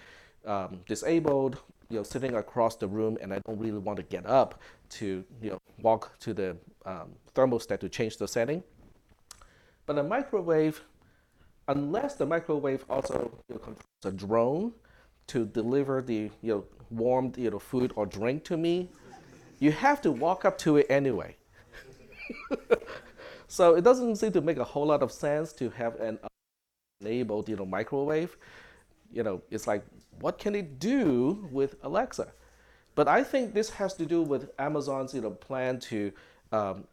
disabled, sitting across the room, and I don't really want to get up to walk to the thermostat to change the setting. But a microwave, unless the microwave also controls a drone to deliver the warmed food or drink to me, you have to walk up to it anyway. So it doesn't seem to make a whole lot of sense to have an enabled microwave. It's like what can it do with Alexa? But I think this has to do with Amazon's plan to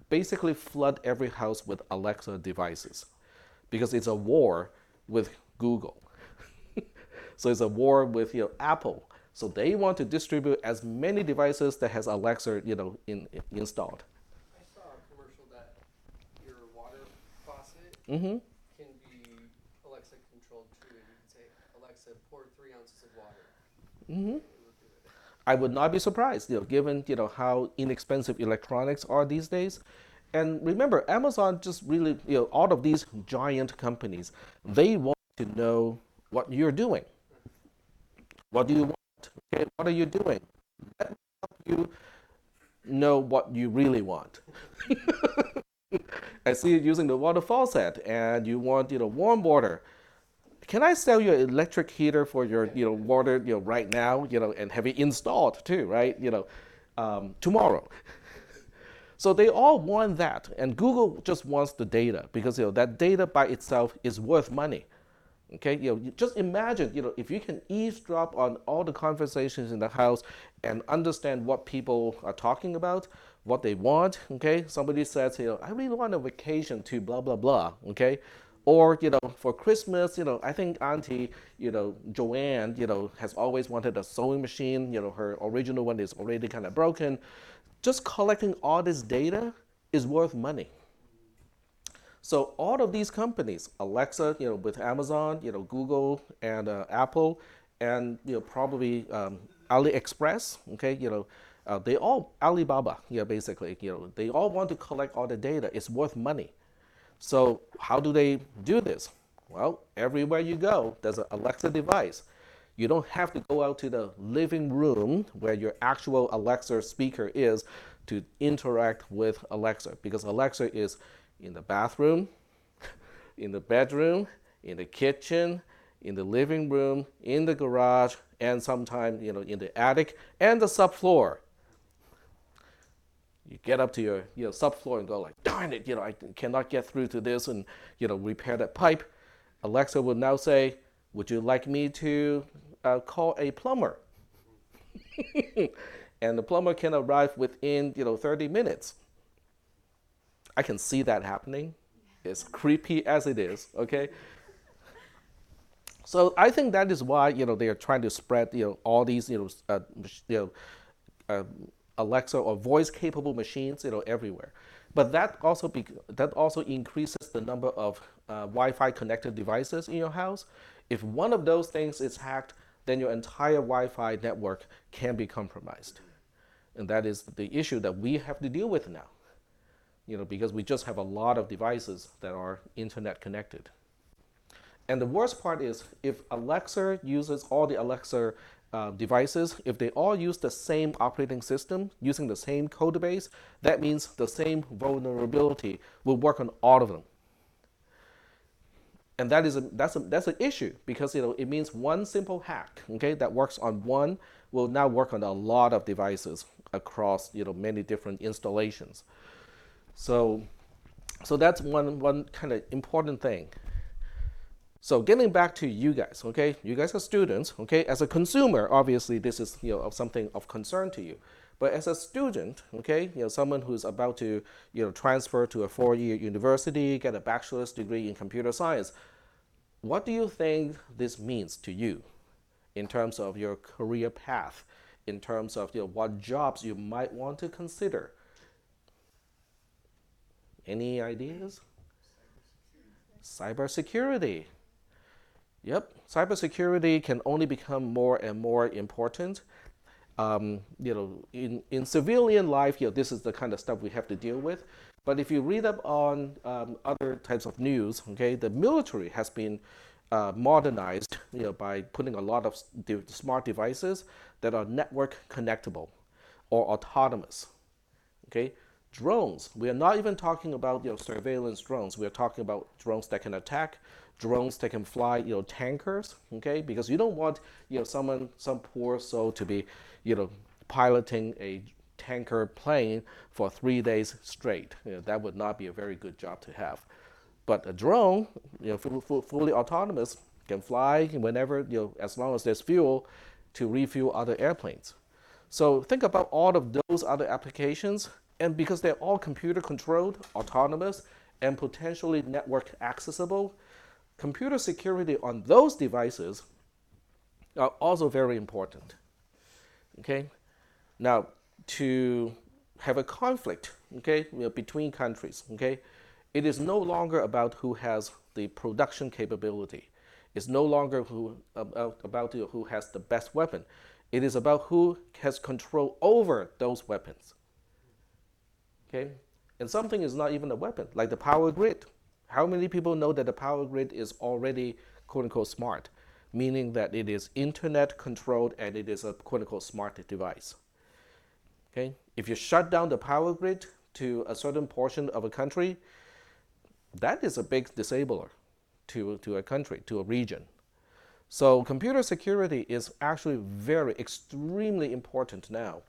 basically flood every house with Alexa devices because it's a war with Google. So it's a war with Apple. So they want to distribute as many devices that has Alexa installed. I saw a commercial that your water faucet hmm can be Alexa controlled too. And you can say, Alexa, pour 3 ounces of water. hmm It will do it. I would not be surprised, given how inexpensive electronics are these days. And remember, Amazon just really, all of these giant companies, they want to know what you're doing. What do you want? Okay, what are you doing? Let me help you know what you really want. I see you using the water faucet, and you want warm water. Can I sell you an electric heater for your water right now and have it installed too, right? Tomorrow. So they all want that, and Google just wants the data because that data by itself is worth money. Okay, you just imagine, if you can eavesdrop on all the conversations in the house and understand what people are talking about, what they want. Okay, somebody says, I really want a vacation to blah blah blah. Okay, or for Christmas, I think Auntie, Joanne, has always wanted a sewing machine. Her original one is already kind of broken. Just collecting all this data is worth money. So all of these companies, Alexa, with Amazon, Google and Apple, and probably AliExpress, okay, they all Alibaba, basically, they all want to collect all the data. It's worth money. So how do they do this? Well, everywhere you go, there's an Alexa device. You don't have to go out to the living room where your actual Alexa speaker is to interact with Alexa because Alexa is in the bathroom, in the bedroom, in the kitchen, in the living room, in the garage, and sometimes in the attic and the subfloor. You get up to your subfloor and go like, darn it, I cannot get through to this and repair that pipe. Alexa would now say, would you like me to call a plumber? And the plumber can arrive within 30 minutes. I can see that happening. as creepy as it is, okay? So I think that is why they are trying to spread all these uh, Alexa or voice capable machines everywhere. But that also increases the number of Wi-Fi connected devices in your house. If one of those things is hacked, then your entire Wi-Fi network can be compromised, and that is the issue that we have to deal with now. Because we just have a lot of devices that are internet connected. And the worst part is if Alexa uses all the Alexa devices, if they all use the same operating system, using the same code base, that means the same vulnerability will work on all of them. And that's an issue because it means one simple hack, okay, that works on one will now work on a lot of devices across many different installations. So that's one kind of important thing. So getting back to you guys, okay, you guys are students, okay. As a consumer, obviously this is of something of concern to you, but as a student, okay, someone who's about to transfer to a 4-year university, get a bachelor's degree in computer science, what do you think this means to you in terms of your career path, in terms of what jobs you might want to consider? Any ideas? Cybersecurity. Yep, cybersecurity can only become more and more important. In civilian life, this is the kind of stuff we have to deal with. But if you read up on other types of news, okay, the military has been modernized, by putting a lot of smart devices that are network connectable or autonomous. Okay, drones. We are not even talking about surveillance drones. We are talking about drones that can attack, drones that can fly tankers. Okay, because you don't want some poor soul to be piloting a tanker plane for 3 days straight. That would not be a very good job to have. But a drone, fully autonomous, can fly whenever as long as there's fuel to refuel other airplanes. So think about all of those other applications, and because they're all computer controlled, autonomous, and potentially network accessible, computer security on those devices are also very important. Okay, now to have a conflict, okay, between countries, okay, it is no longer about who has the production capability. It's no longer about who has the best weapon. It is about who has control over those weapons. Okay, and something is not even a weapon, like the power grid. How many people know that the power grid is already quote unquote smart, meaning that it is internet controlled and it is a quote unquote smart device? Okay, if you shut down the power grid to a certain portion of a country, that is a big disabler to a country, to a region. So computer security is actually extremely important now.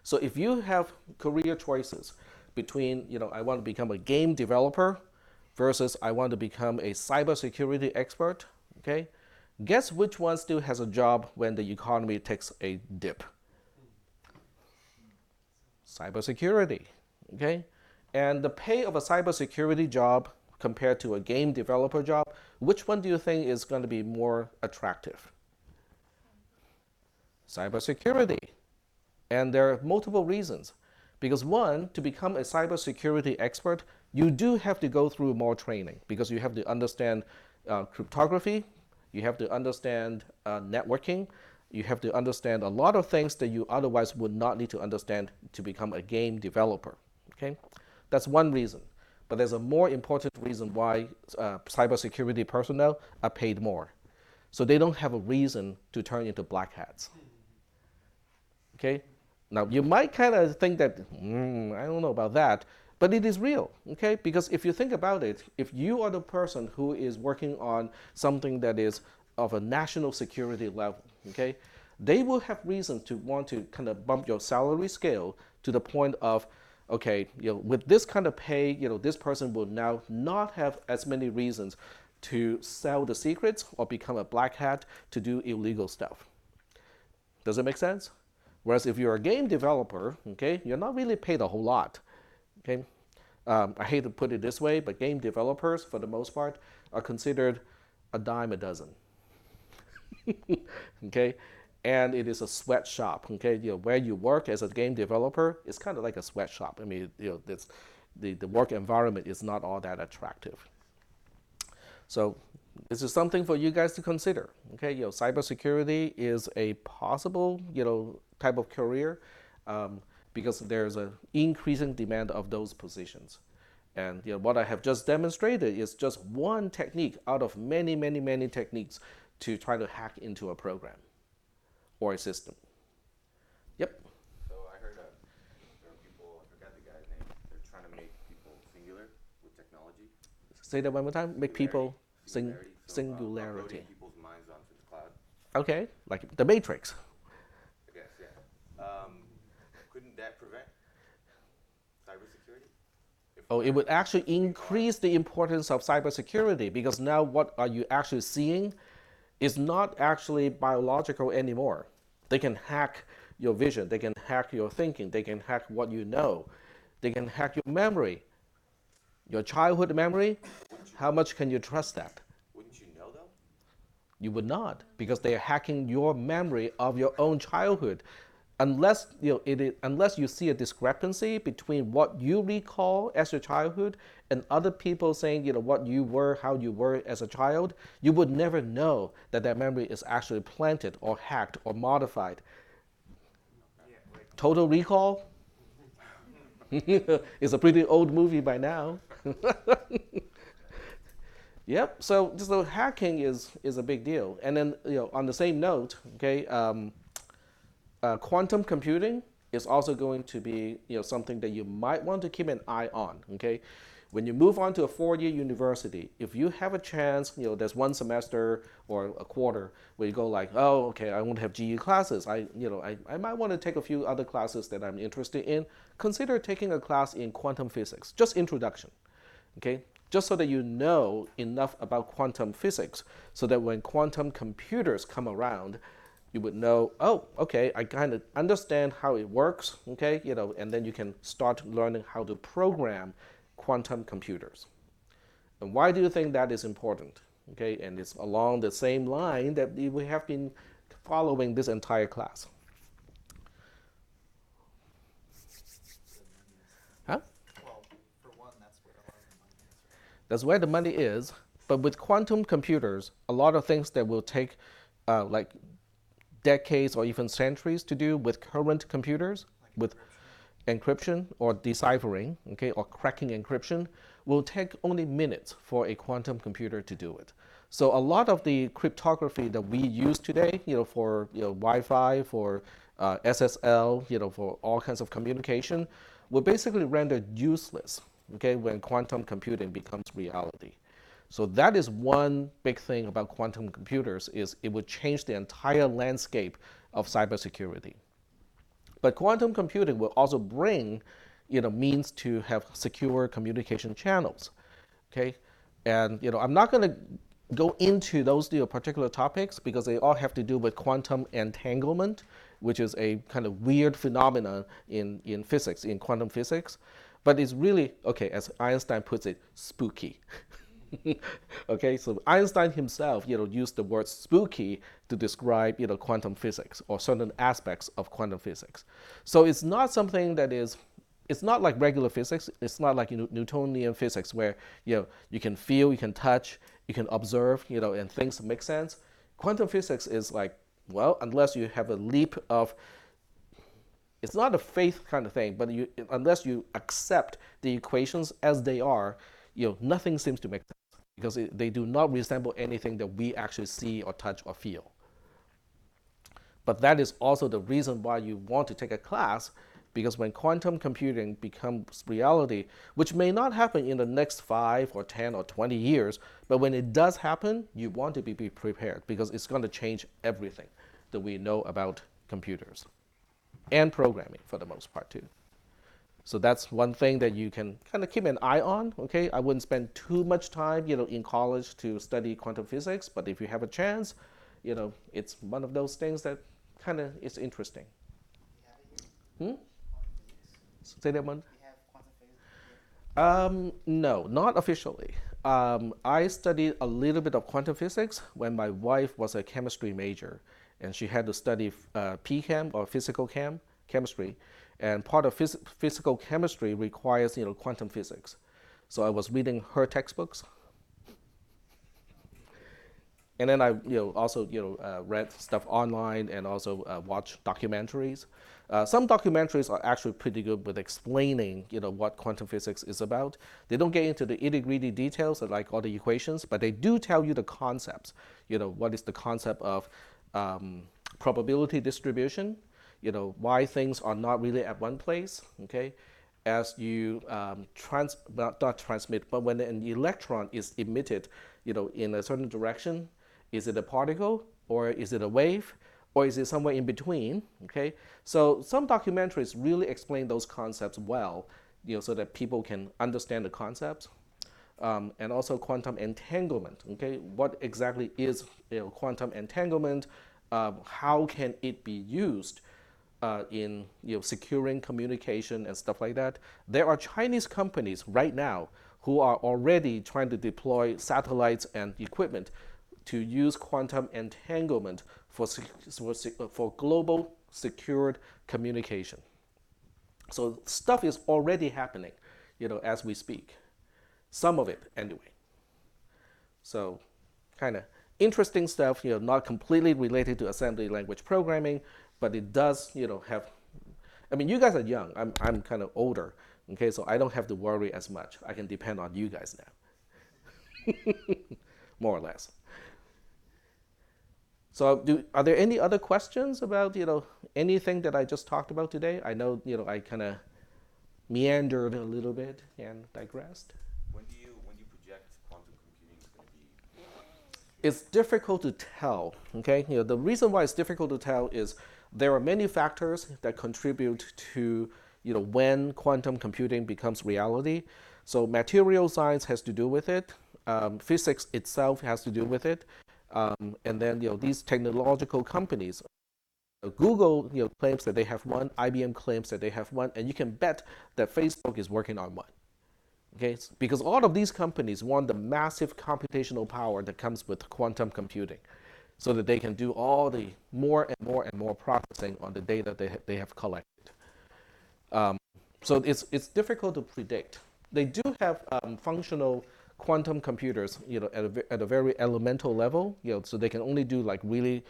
So if you have career choices between, I want to become a game developer versus I want to become a cybersecurity expert, okay, guess which one still has a job when the economy takes a dip? Cybersecurity, okay? And the pay of a cybersecurity job compared to a game developer job, which one do you think is going to be more attractive? Cybersecurity. And there are multiple reasons. Because one, to become a cybersecurity expert, you do have to go through more training because you have to understand cryptography, you have to understand networking, you have to understand a lot of things that you otherwise would not need to understand to become a game developer. Okay, that's one reason. But there's a more important reason why cybersecurity personnel are paid more. So they don't have a reason to turn into black hats. Okay, now you might kind of think that, I don't know about that, but it is real, okay? Because if you think about it, if you are the person who is working on something that is of a national security level, okay, they will have reason to want to kind of bump your salary scale to the point of, okay, with this kind of pay, this person will now not have as many reasons to sell the secrets or become a black hat to do illegal stuff. Does it make sense? Whereas if you're a game developer, okay, you're not really paid a whole lot, okay? I hate to put it this way, but game developers, for the most part, are considered a dime a dozen. Okay, and it is a sweatshop. Okay, where you work as a game developer is kind of like a sweatshop. I mean, the work environment is not all that attractive. So this is something for you guys to consider. Okay, cybersecurity is a possible type of career, because there's an increasing demand of those positions. And what I have just demonstrated is just one technique out of many, many, many techniques to try to hack into a program or a system. Yep. So I heard there are people, I forgot the guy's name, they're trying to make people singular with technology. Say that one more time. Make people Singularity. So, singularity. uploading people's minds onto the cloud. Okay, like the Matrix. I guess, yeah. Couldn't that prevent cybersecurity? If Oh, it would actually increase the importance of cybersecurity, because now what are you actually seeing is not actually biological anymore. They can hack your vision, they can hack your thinking, they can hack what you know, they can hack your memory, your childhood memory. How much can you trust that? Wouldn't you know though? You would not, because they are hacking your memory of your own childhood. Unless unless you see a discrepancy between what you recall as your childhood and other people saying what you were, how you were as a child, you would never know that that memory is actually planted or hacked or modified. Yeah, like Total Recall is a pretty old movie by now. Yep. So hacking is a big deal. And then on the same note, okay, quantum computing is also going to be something that you might want to keep an eye on. Okay, when you move on to a 4-year university, if you have a chance, there's one semester or a quarter where you go like, oh, okay, I won't have GE classes. I might want to take a few other classes that I'm interested in. Consider taking a class in quantum physics, just introduction. Okay, just so that you know enough about quantum physics, so that when quantum computers come around, you would know, oh, okay, I kind of understand how it works, okay, and then you can start learning how to program quantum computers. And why do you think that is important? Okay, and it's along the same line that we have been following this entire class. Huh? well, for one, that's where a lot of the money is, right? That's where the money is. But with quantum computers, a lot of things that will take like decades or even centuries to do with current computers, Like with encryption. encryption or deciphering, okay, or cracking encryption, will take only minutes for a quantum computer to do it. So a lot of the cryptography that we use today, for Wi-Fi, for SSL, for all kinds of communication, will basically render useless, okay, when quantum computing becomes reality. So that is one big thing about quantum computers, is it would change the entire landscape of cybersecurity. But quantum computing will also bring, means to have secure communication channels. Okay, and I'm not going to go into those particular topics, because they all have to do with quantum entanglement, which is a kind of weird phenomenon in physics, in quantum physics. But it's really, okay, as Einstein puts it, spooky. Okay, so Einstein himself, used the word spooky to describe, quantum physics or certain aspects of quantum physics. So it's not something that is, it's not like regular physics. It's not like Newtonian physics where, you can feel, you can touch, you can observe, and things make sense. Quantum physics is like, well, unless you have a leap of, it's not a faith kind of thing, but unless you accept the equations as they are, nothing seems to make sense, because they do not resemble anything that we actually see or touch or feel. But that is also the reason why you want to take a class, because when quantum computing becomes reality, which may not happen in the next 5 or 10 or 20 years, but when it does happen, you want to be prepared, because it's going to change everything that we know about computers and programming for the most part too. So that's one thing that you can kind of keep an eye on. Okay, I wouldn't spend too much time, in college to study quantum physics, but if you have a chance, it's one of those things that kind of is interesting. We have it here. Hmm? Quantum physics. Say that one. We have quantum physics here. No, not officially. I studied a little bit of quantum physics when my wife was a chemistry major, and she had to study PChem or physical chemistry, and part of physical chemistry requires quantum physics. So I was reading her textbooks, and then I also read stuff online and also watch documentaries. Some documentaries are actually pretty good with explaining what quantum physics is about. They don't get into the itty-gritty details like all the equations, but they do tell you the concepts. What is the concept of probability distribution? Why things are not really at one place. Okay, as you not transmit, but when an electron is emitted, in a certain direction, is it a particle or is it a wave or is it somewhere in between? Okay, so some documentaries really explain those concepts well, so that people can understand the concepts. And also quantum entanglement. Okay, what exactly is quantum entanglement? How can it be used in securing communication and stuff like that? There are Chinese companies right now who are already trying to deploy satellites and equipment to use quantum entanglement for global secured communication. So stuff is already happening, as we speak. Some of it, anyway. So, kind of interesting stuff. Not completely related to assembly language programming, but it does, have. I mean, you guys are young. I'm kind of older. Okay, so I don't have to worry as much. I can depend on you guys now, more or less. So, are there any other questions about anything that I just talked about today? I know I kind of meandered a little bit and digressed. When do you project quantum computing is going to be? It's difficult to tell. Okay, the reason why it's difficult to tell is there are many factors that contribute to when quantum computing becomes reality. So material science has to do with it. Physics itself has to do with it. And then these technological companies, Google claims that they have one, IBM claims that they have one, and you can bet that Facebook is working on one. Okay, because all of these companies want the massive computational power that comes with quantum computing, so that they can do all the more and more and more processing on the data they have collected. So it's difficult to predict. They do have functional quantum computers, at a very elemental level, so they can only do like really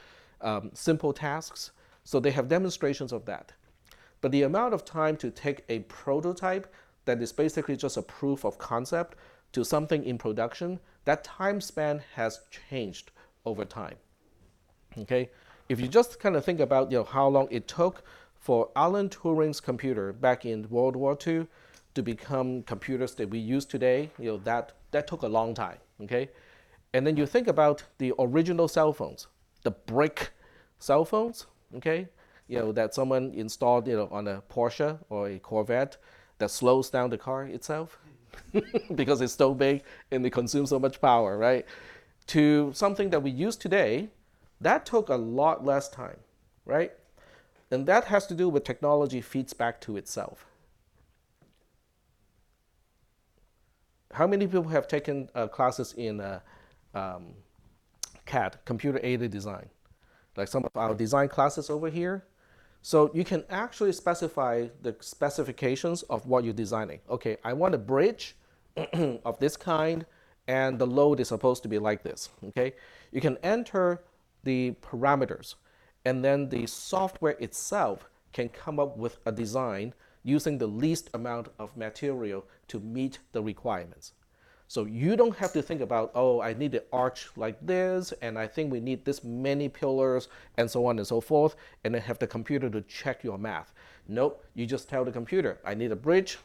simple tasks. So they have demonstrations of that. But the amount of time to take a prototype that is basically just a proof of concept to something in production, that time span has changed over time. Okay, if you just kind of think about how long it took for Alan Turing's computer back in World War II to become computers that we use today, that took a long time. Okay, and then you think about the original cell phones, the brick cell phones. Okay, that someone installed on a Porsche or a Corvette that slows down the car itself because it's so big and it consumes so much power, right? To something that we use today, that took a lot less time, right? And that has to do with technology feeds back to itself. How many people have taken classes in CAD, computer aided design? Like some of our design classes over here. So you can actually specify the specifications of what you're designing. Okay, I want a bridge of this kind, and the load is supposed to be like this. Okay, you can enter the parameters, and then the software itself can come up with a design using the least amount of material to meet the requirements. So you don't have to think about, oh, I need an arch like this, and I think we need this many pillars, and so on and so forth, and then have the computer to check your math. Nope, you just tell the computer, I need a bridge,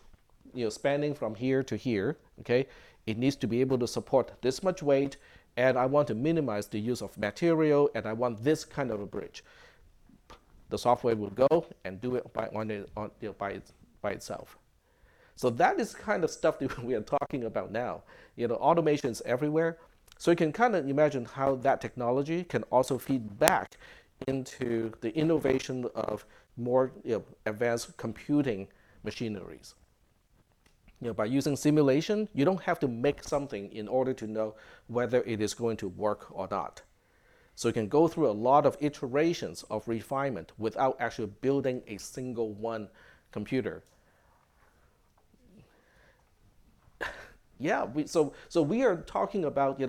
spanning from here to here, okay? It needs to be able to support this much weight, and I want to minimize the use of material, and I want this kind of a bridge. The software will go and do it by itself. So that is kind of stuff that we are talking about now. Automation is everywhere. So you can kind of imagine how that technology can also feed back into the innovation of more advanced computing machineries. By using simulation, you don't have to make something in order to know whether it is going to work or not. So you can go through a lot of iterations of refinement without actually building a single one computer. Yeah, so we are talking about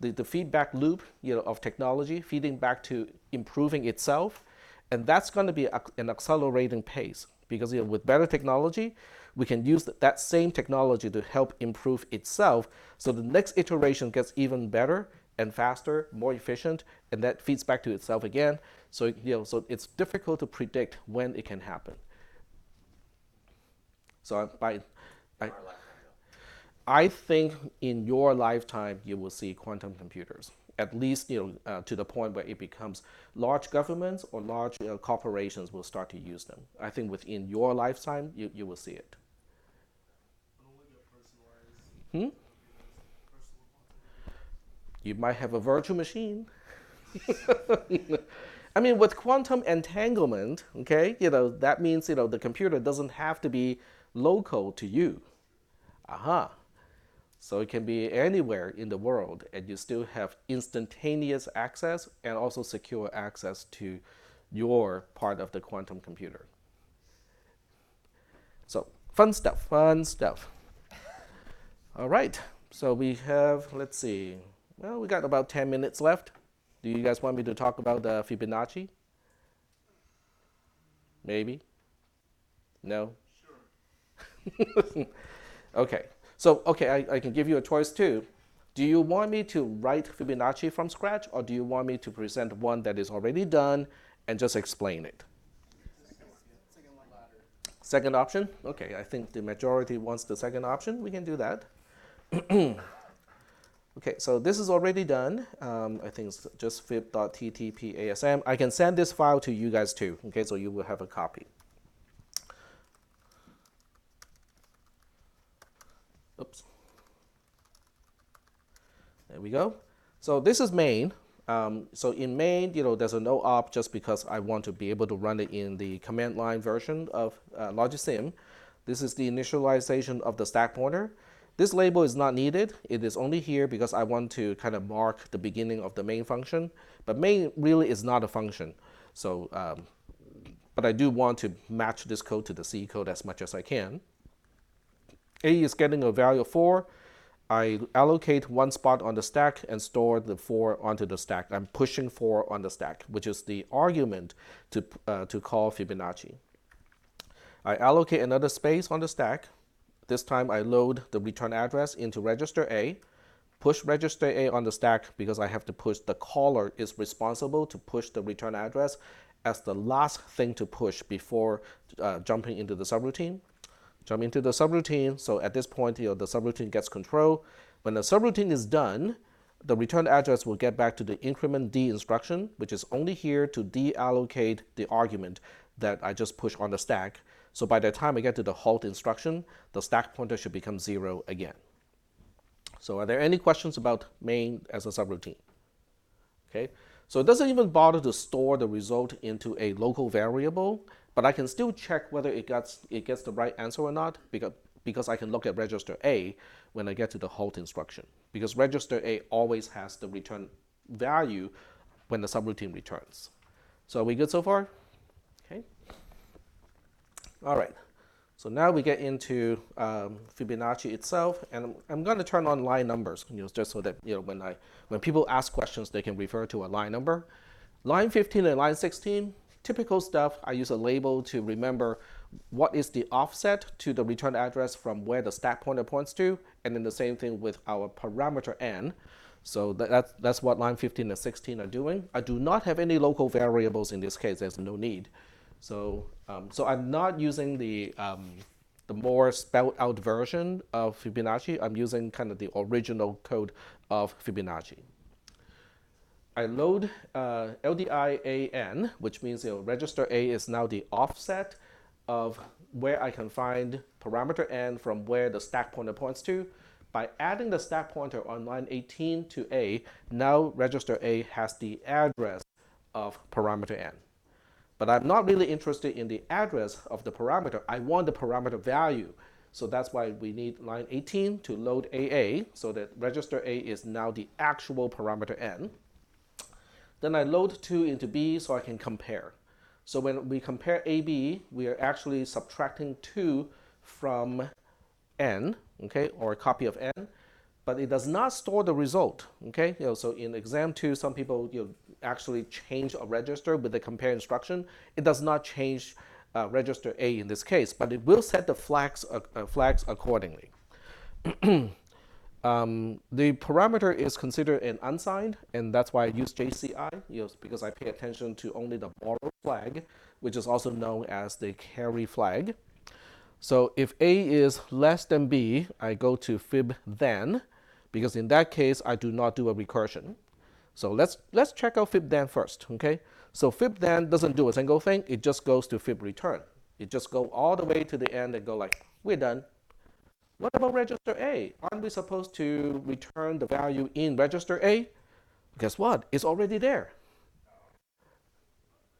the feedback loop of technology feeding back to improving itself, and that's going to be an accelerating pace because with better technology, we can use that same technology to help improve itself. So the next iteration gets even better and faster, more efficient, and that feeds back to itself again. So so it's difficult to predict when it can happen. So I, Our lifetime, though. I think in your lifetime you will see quantum computers, at least to the point where it becomes large governments or large corporations will start to use them. I think within your lifetime you will see it. Hmm? You might have a virtual machine. I mean, with quantum entanglement, okay, that means the computer doesn't have to be local to you. Aha. So it can be anywhere in the world, and you still have instantaneous access and also secure access to your part of the quantum computer. So fun stuff, fun stuff. All right. So we have, let's see, well, we got about 10 minutes left. Do you guys want me to talk about the Fibonacci? Maybe? No? Okay. So, okay, I can give you a choice too. Do you want me to write Fibonacci from scratch, or do you want me to present one that is already done and just explain it? Second option? Okay, I think the majority wants the second option. We can do that. Okay, so this is already done. I think it's just fib.ttpasm. I can send this file to you guys too, okay, so you will have a copy. Oops. There we go. So this is main. So in main, there's a no op just because I want to be able to run it in the command line version of Logisim. This is the initialization of the stack pointer. This label is not needed. It is only here because I want to kind of mark the beginning of the main function. But main really is not a function. So, but I do want to match this code to the C code as much as I can. A is getting a value of 4. I allocate one spot on the stack and store the 4 onto the stack. I'm pushing 4 on the stack, which is the argument to call Fibonacci. I allocate another space on the stack. This time I load the return address into register A, push register A on the stack because I have to push, the caller is responsible to push the return address as the last thing to push before jumping into the subroutine. Jump into the subroutine, so at this point the subroutine gets control. When the subroutine is done, the return address will get back to the increment D instruction, which is only here to deallocate the argument that I just pushed on the stack. So by the time I get to the halt instruction, the stack pointer should become 0 again. So are there any questions about main as a subroutine? Okay, so it doesn't even bother to store the result into a local variable, but I can still check whether it gets the right answer or not because I can look at register A when I get to the halt instruction, because register A always has the return value when the subroutine returns. So are we good so far? Okay. All right, so now we get into Fibonacci itself, and I'm going to turn on line numbers, just so that when people ask questions, they can refer to a line number. Line 15 and line 16, typical stuff. I use a label to remember what is the offset to the return address from where the stack pointer points to, and then the same thing with our parameter n. So that's what line 15 and 16 are doing. I do not have any local variables in this case. There's no need. So, so I'm not using the more spelled out version of Fibonacci. I'm using kind of the original code of Fibonacci. I load LDIAN, which means register A is now the offset of where I can find parameter n from where the stack pointer points to. By adding the stack pointer on line 18 to A, now register A has the address of parameter n. But I'm not really interested in the address of the parameter. I want the parameter value. So that's why we need line 18 to load AA, so that register A is now the actual parameter n. Then I load 2 into B so I can compare. So when we compare AB, we are actually subtracting 2 from n, okay, or a copy of n, but it does not store the result, okay? So in exam 2, some people actually change a register with the compare instruction. It does not change register A in this case, but it will set the flags accordingly. The parameter is considered an unsigned, and that's why I use JCI, because I pay attention to only the borrow flag, which is also known as the carry flag. So if A is less than B, I go to fib then, because in that case, I do not do a recursion. So let's check out fib then first, okay? So fib then doesn't do a single thing, it just goes to fib return. It just goes all the way to the end and go like, we're done. What about register A? Aren't we supposed to return the value in register A? Guess what? It's already there.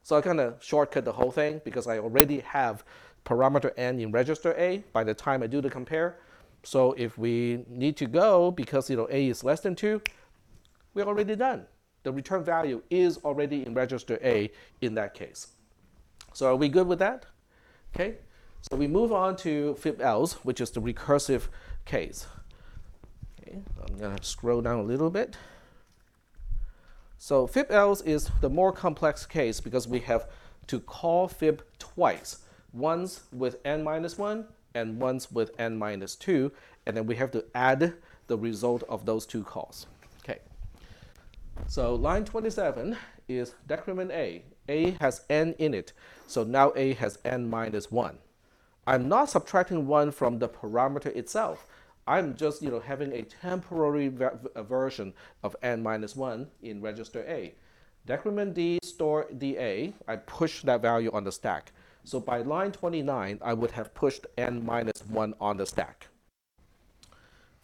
So I kind of shortcut the whole thing because I already have parameter n in register A by the time I do the compare. So if we need to go because A is less than 2, we're already done. The return value is already in register A in that case. So are we good with that? Okay. So we move on to fib else, which is the recursive case. Okay, I'm going to scroll down a little bit. So fib else is the more complex case because we have to call fib twice, once with n minus 1 and once with n minus 2, and then we have to add the result of those two calls. Okay. So line 27 is decrement A. A has n in it, so now A has n minus 1. I'm not subtracting 1 from the parameter itself. I'm just having a temporary version of n minus 1 in register A. Decrement D, store DA, I push that value on the stack. So by line 29, I would have pushed n minus 1 on the stack.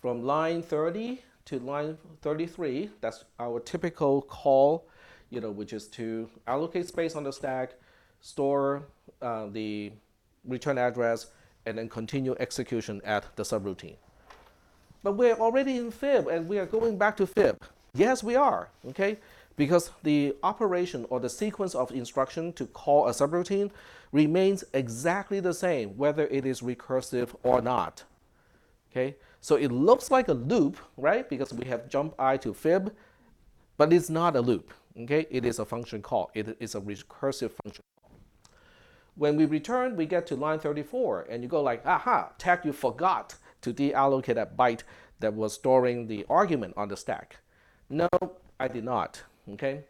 From line 30 to line 33, that's our typical call, which is to allocate space on the stack, store the return address, and then continue execution at the subroutine. But we're already in fib, and we are going back to fib. Yes, we are, okay? Because the operation or the sequence of instruction to call a subroutine remains exactly the same, whether it is recursive or not, okay? So it looks like a loop, right? Because we have jump I to fib, but it's not a loop, okay? It is a function call. It is a recursive function. When we return, we get to line 34, and you go like, aha, tag, you forgot to deallocate that byte that was storing the argument on the stack. No, I did not, okay?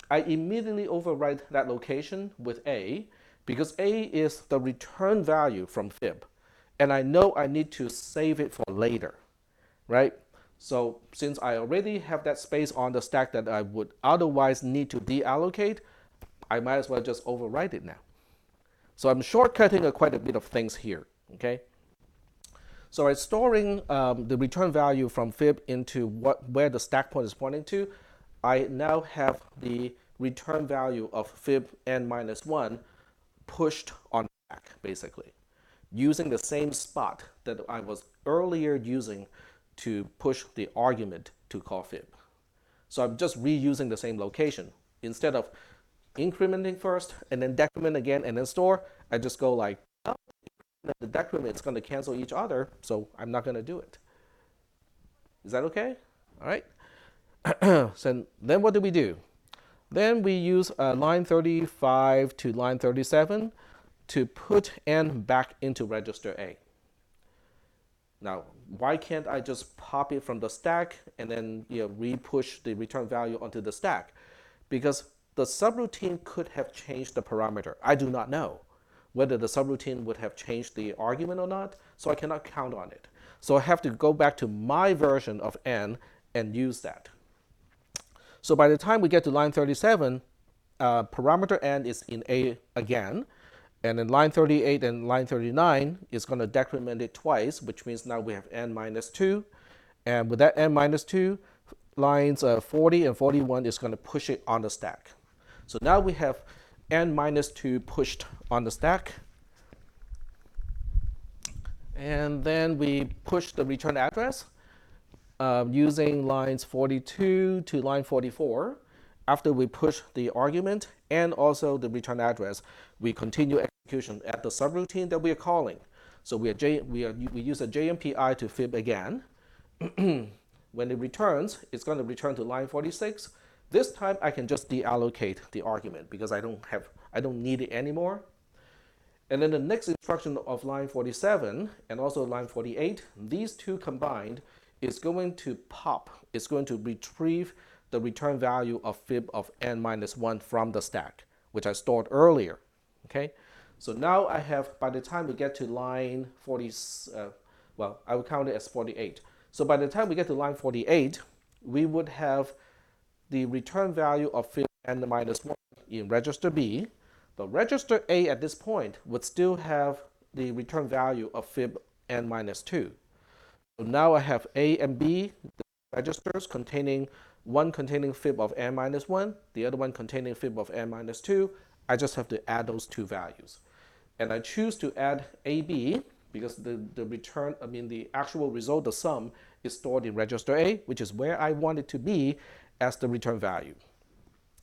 I immediately overwrite that location with A, because A is the return value from fib, and I know I need to save it for later, right? So since I already have that space on the stack that I would otherwise need to deallocate, I might as well just overwrite it now. So I'm shortcutting quite a bit of things here, okay? So by storing the return value from fib into where the stack point is pointing to, I now have the return value of fib n minus 1 pushed on the stack, basically, using the same spot that I was earlier using to push the argument to call fib. So I'm just reusing the same location. Instead of incrementing first and then decrement again and then store, I just go like, oh, the decrement is going to cancel each other, so I'm not going to do it. Is that okay? All right. So then what do we do? Then we use line 35 to line 37 to put n back into register A. Now, why can't I just pop it from the stack and then re-push the return value onto the stack? Because the subroutine could have changed the parameter. I do not know whether the subroutine would have changed the argument or not, so I cannot count on it. So I have to go back to my version of n and use that. So by the time we get to line 37, parameter n is in A again, and then line 38 and line 39 is going to decrement it twice, which means now we have n minus 2. And with that n minus 2, lines 40 and 41 is going to push it on the stack. So now we have n minus 2 pushed on the stack. And then we push the return address using lines 42 to line 44. After we push the argument and also the return address, we continue execution at the subroutine that we are calling. So we use a JMPI to fib again. When it returns, it's going to return to line 46. This time I can just deallocate the argument because I don't need it anymore. And then the next instruction of line 47 and also line 48, these two combined is going to pop. It's going to retrieve the return value of fib of n minus 1 from the stack, which I stored earlier. Okay, so now I have, by the time we get to line 40, well, I will count it as 48. So by the time we get to line 48, we would have the return value of fib n minus 1 in register B. But register A at this point would still have the return value of fib n minus 2. So now I have A and B, the registers one containing fib of n minus 1, the other one containing fib of n minus 2. I just have to add those two values. And I choose to add AB because the actual result, the sum, is stored in register A, which is where I want it to be as the return value.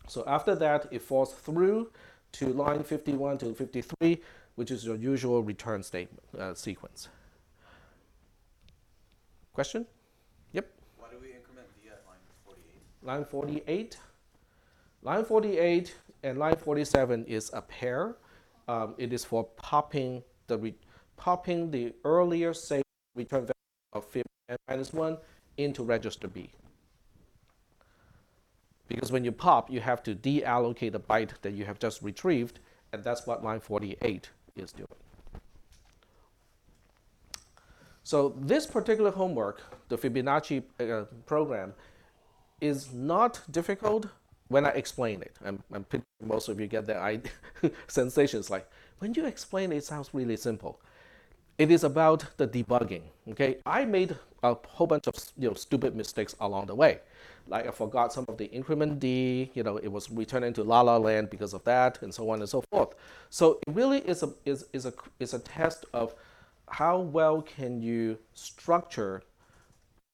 So after that, it falls through to line 51 to 53, which is your usual return statement sequence. Question? Yep. Why do we increment D at line 48? Line 48. Line 48 and line 47 is a pair. It is for popping the earlier saved return value of fib n minus 1 into register B. Because when you pop, you have to deallocate the byte that you have just retrieved, and that's what line 48 is doing. So this particular homework, the Fibonacci program, is not difficult when I explain it. I'm most of you get that sensation. It's like, when you explain it, it sounds really simple. It is about the debugging. Okay, I made a whole bunch of stupid mistakes along the way. Like I forgot some of the increment D. It was returning to la la land because of that, and so on and so forth. So it really is a test of how well can you structure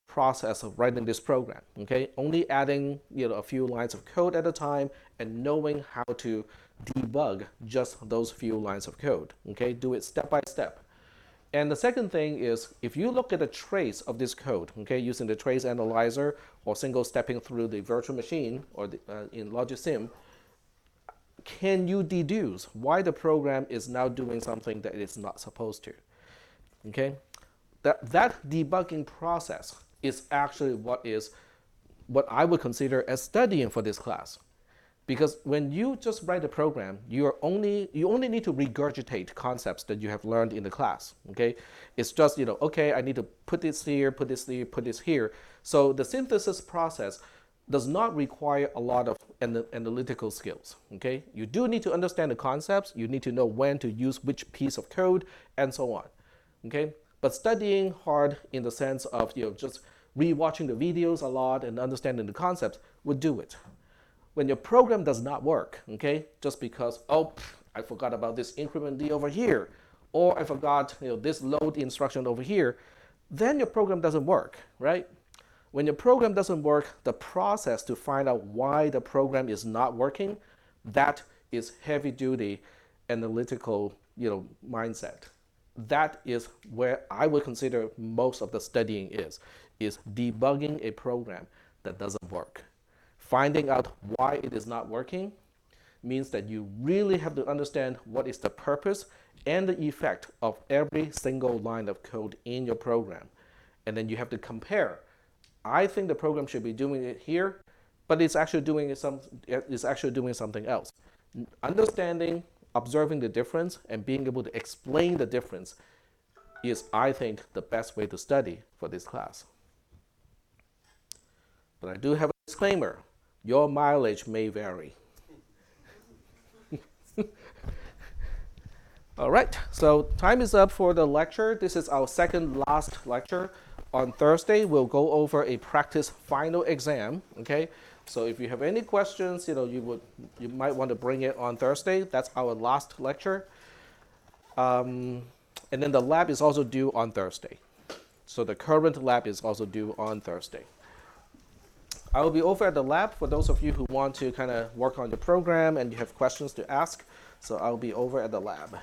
the process of writing this program. Okay, only adding a few lines of code at a time and knowing how to debug just those few lines of code. Okay, do it step by step. And the second thing is, if you look at a trace of this code, okay, using the trace analyzer or single stepping through the virtual machine or in LogicSim, can you deduce why the program is now doing something that it's not supposed to? Okay, that debugging process is actually what I would consider as studying for this class. Because when you just write a program, you only need to regurgitate concepts that you have learned in the class. Okay, it's just okay, I need to put this here, put this here, put this here. So the synthesis process does not require a lot of analytical skills. Okay, you do need to understand the concepts. You need to know when to use which piece of code and so on. Okay, but studying hard in the sense of just rewatching the videos a lot and understanding the concepts would do it. When your program does not work, okay, just because, I forgot about this increment D over here, or I forgot this load instruction over here, then your program doesn't work, right? When your program doesn't work, the process to find out why the program is not working, that is heavy-duty analytical mindset. That is where I would consider most of the studying is debugging a program that doesn't work. Finding out why it is not working means that you really have to understand what is the purpose and the effect of every single line of code in your program. And then you have to compare. I think the program should be doing it here, but it's actually doing something else. Understanding, observing the difference, and being able to explain the difference is, I think, the best way to study for this class. But I do have a disclaimer. Your mileage may vary. All right, so time is up for the lecture. This is our second last lecture. On Thursday, we'll go over a practice final exam, okay? So if you have any questions, you might want to bring it on Thursday. That's our last lecture. And then the lab is also due on Thursday. So the current lab is also due on Thursday. I will be over at the lab for those of you who want to kind of work on the program and you have questions to ask. So I'll be over at the lab.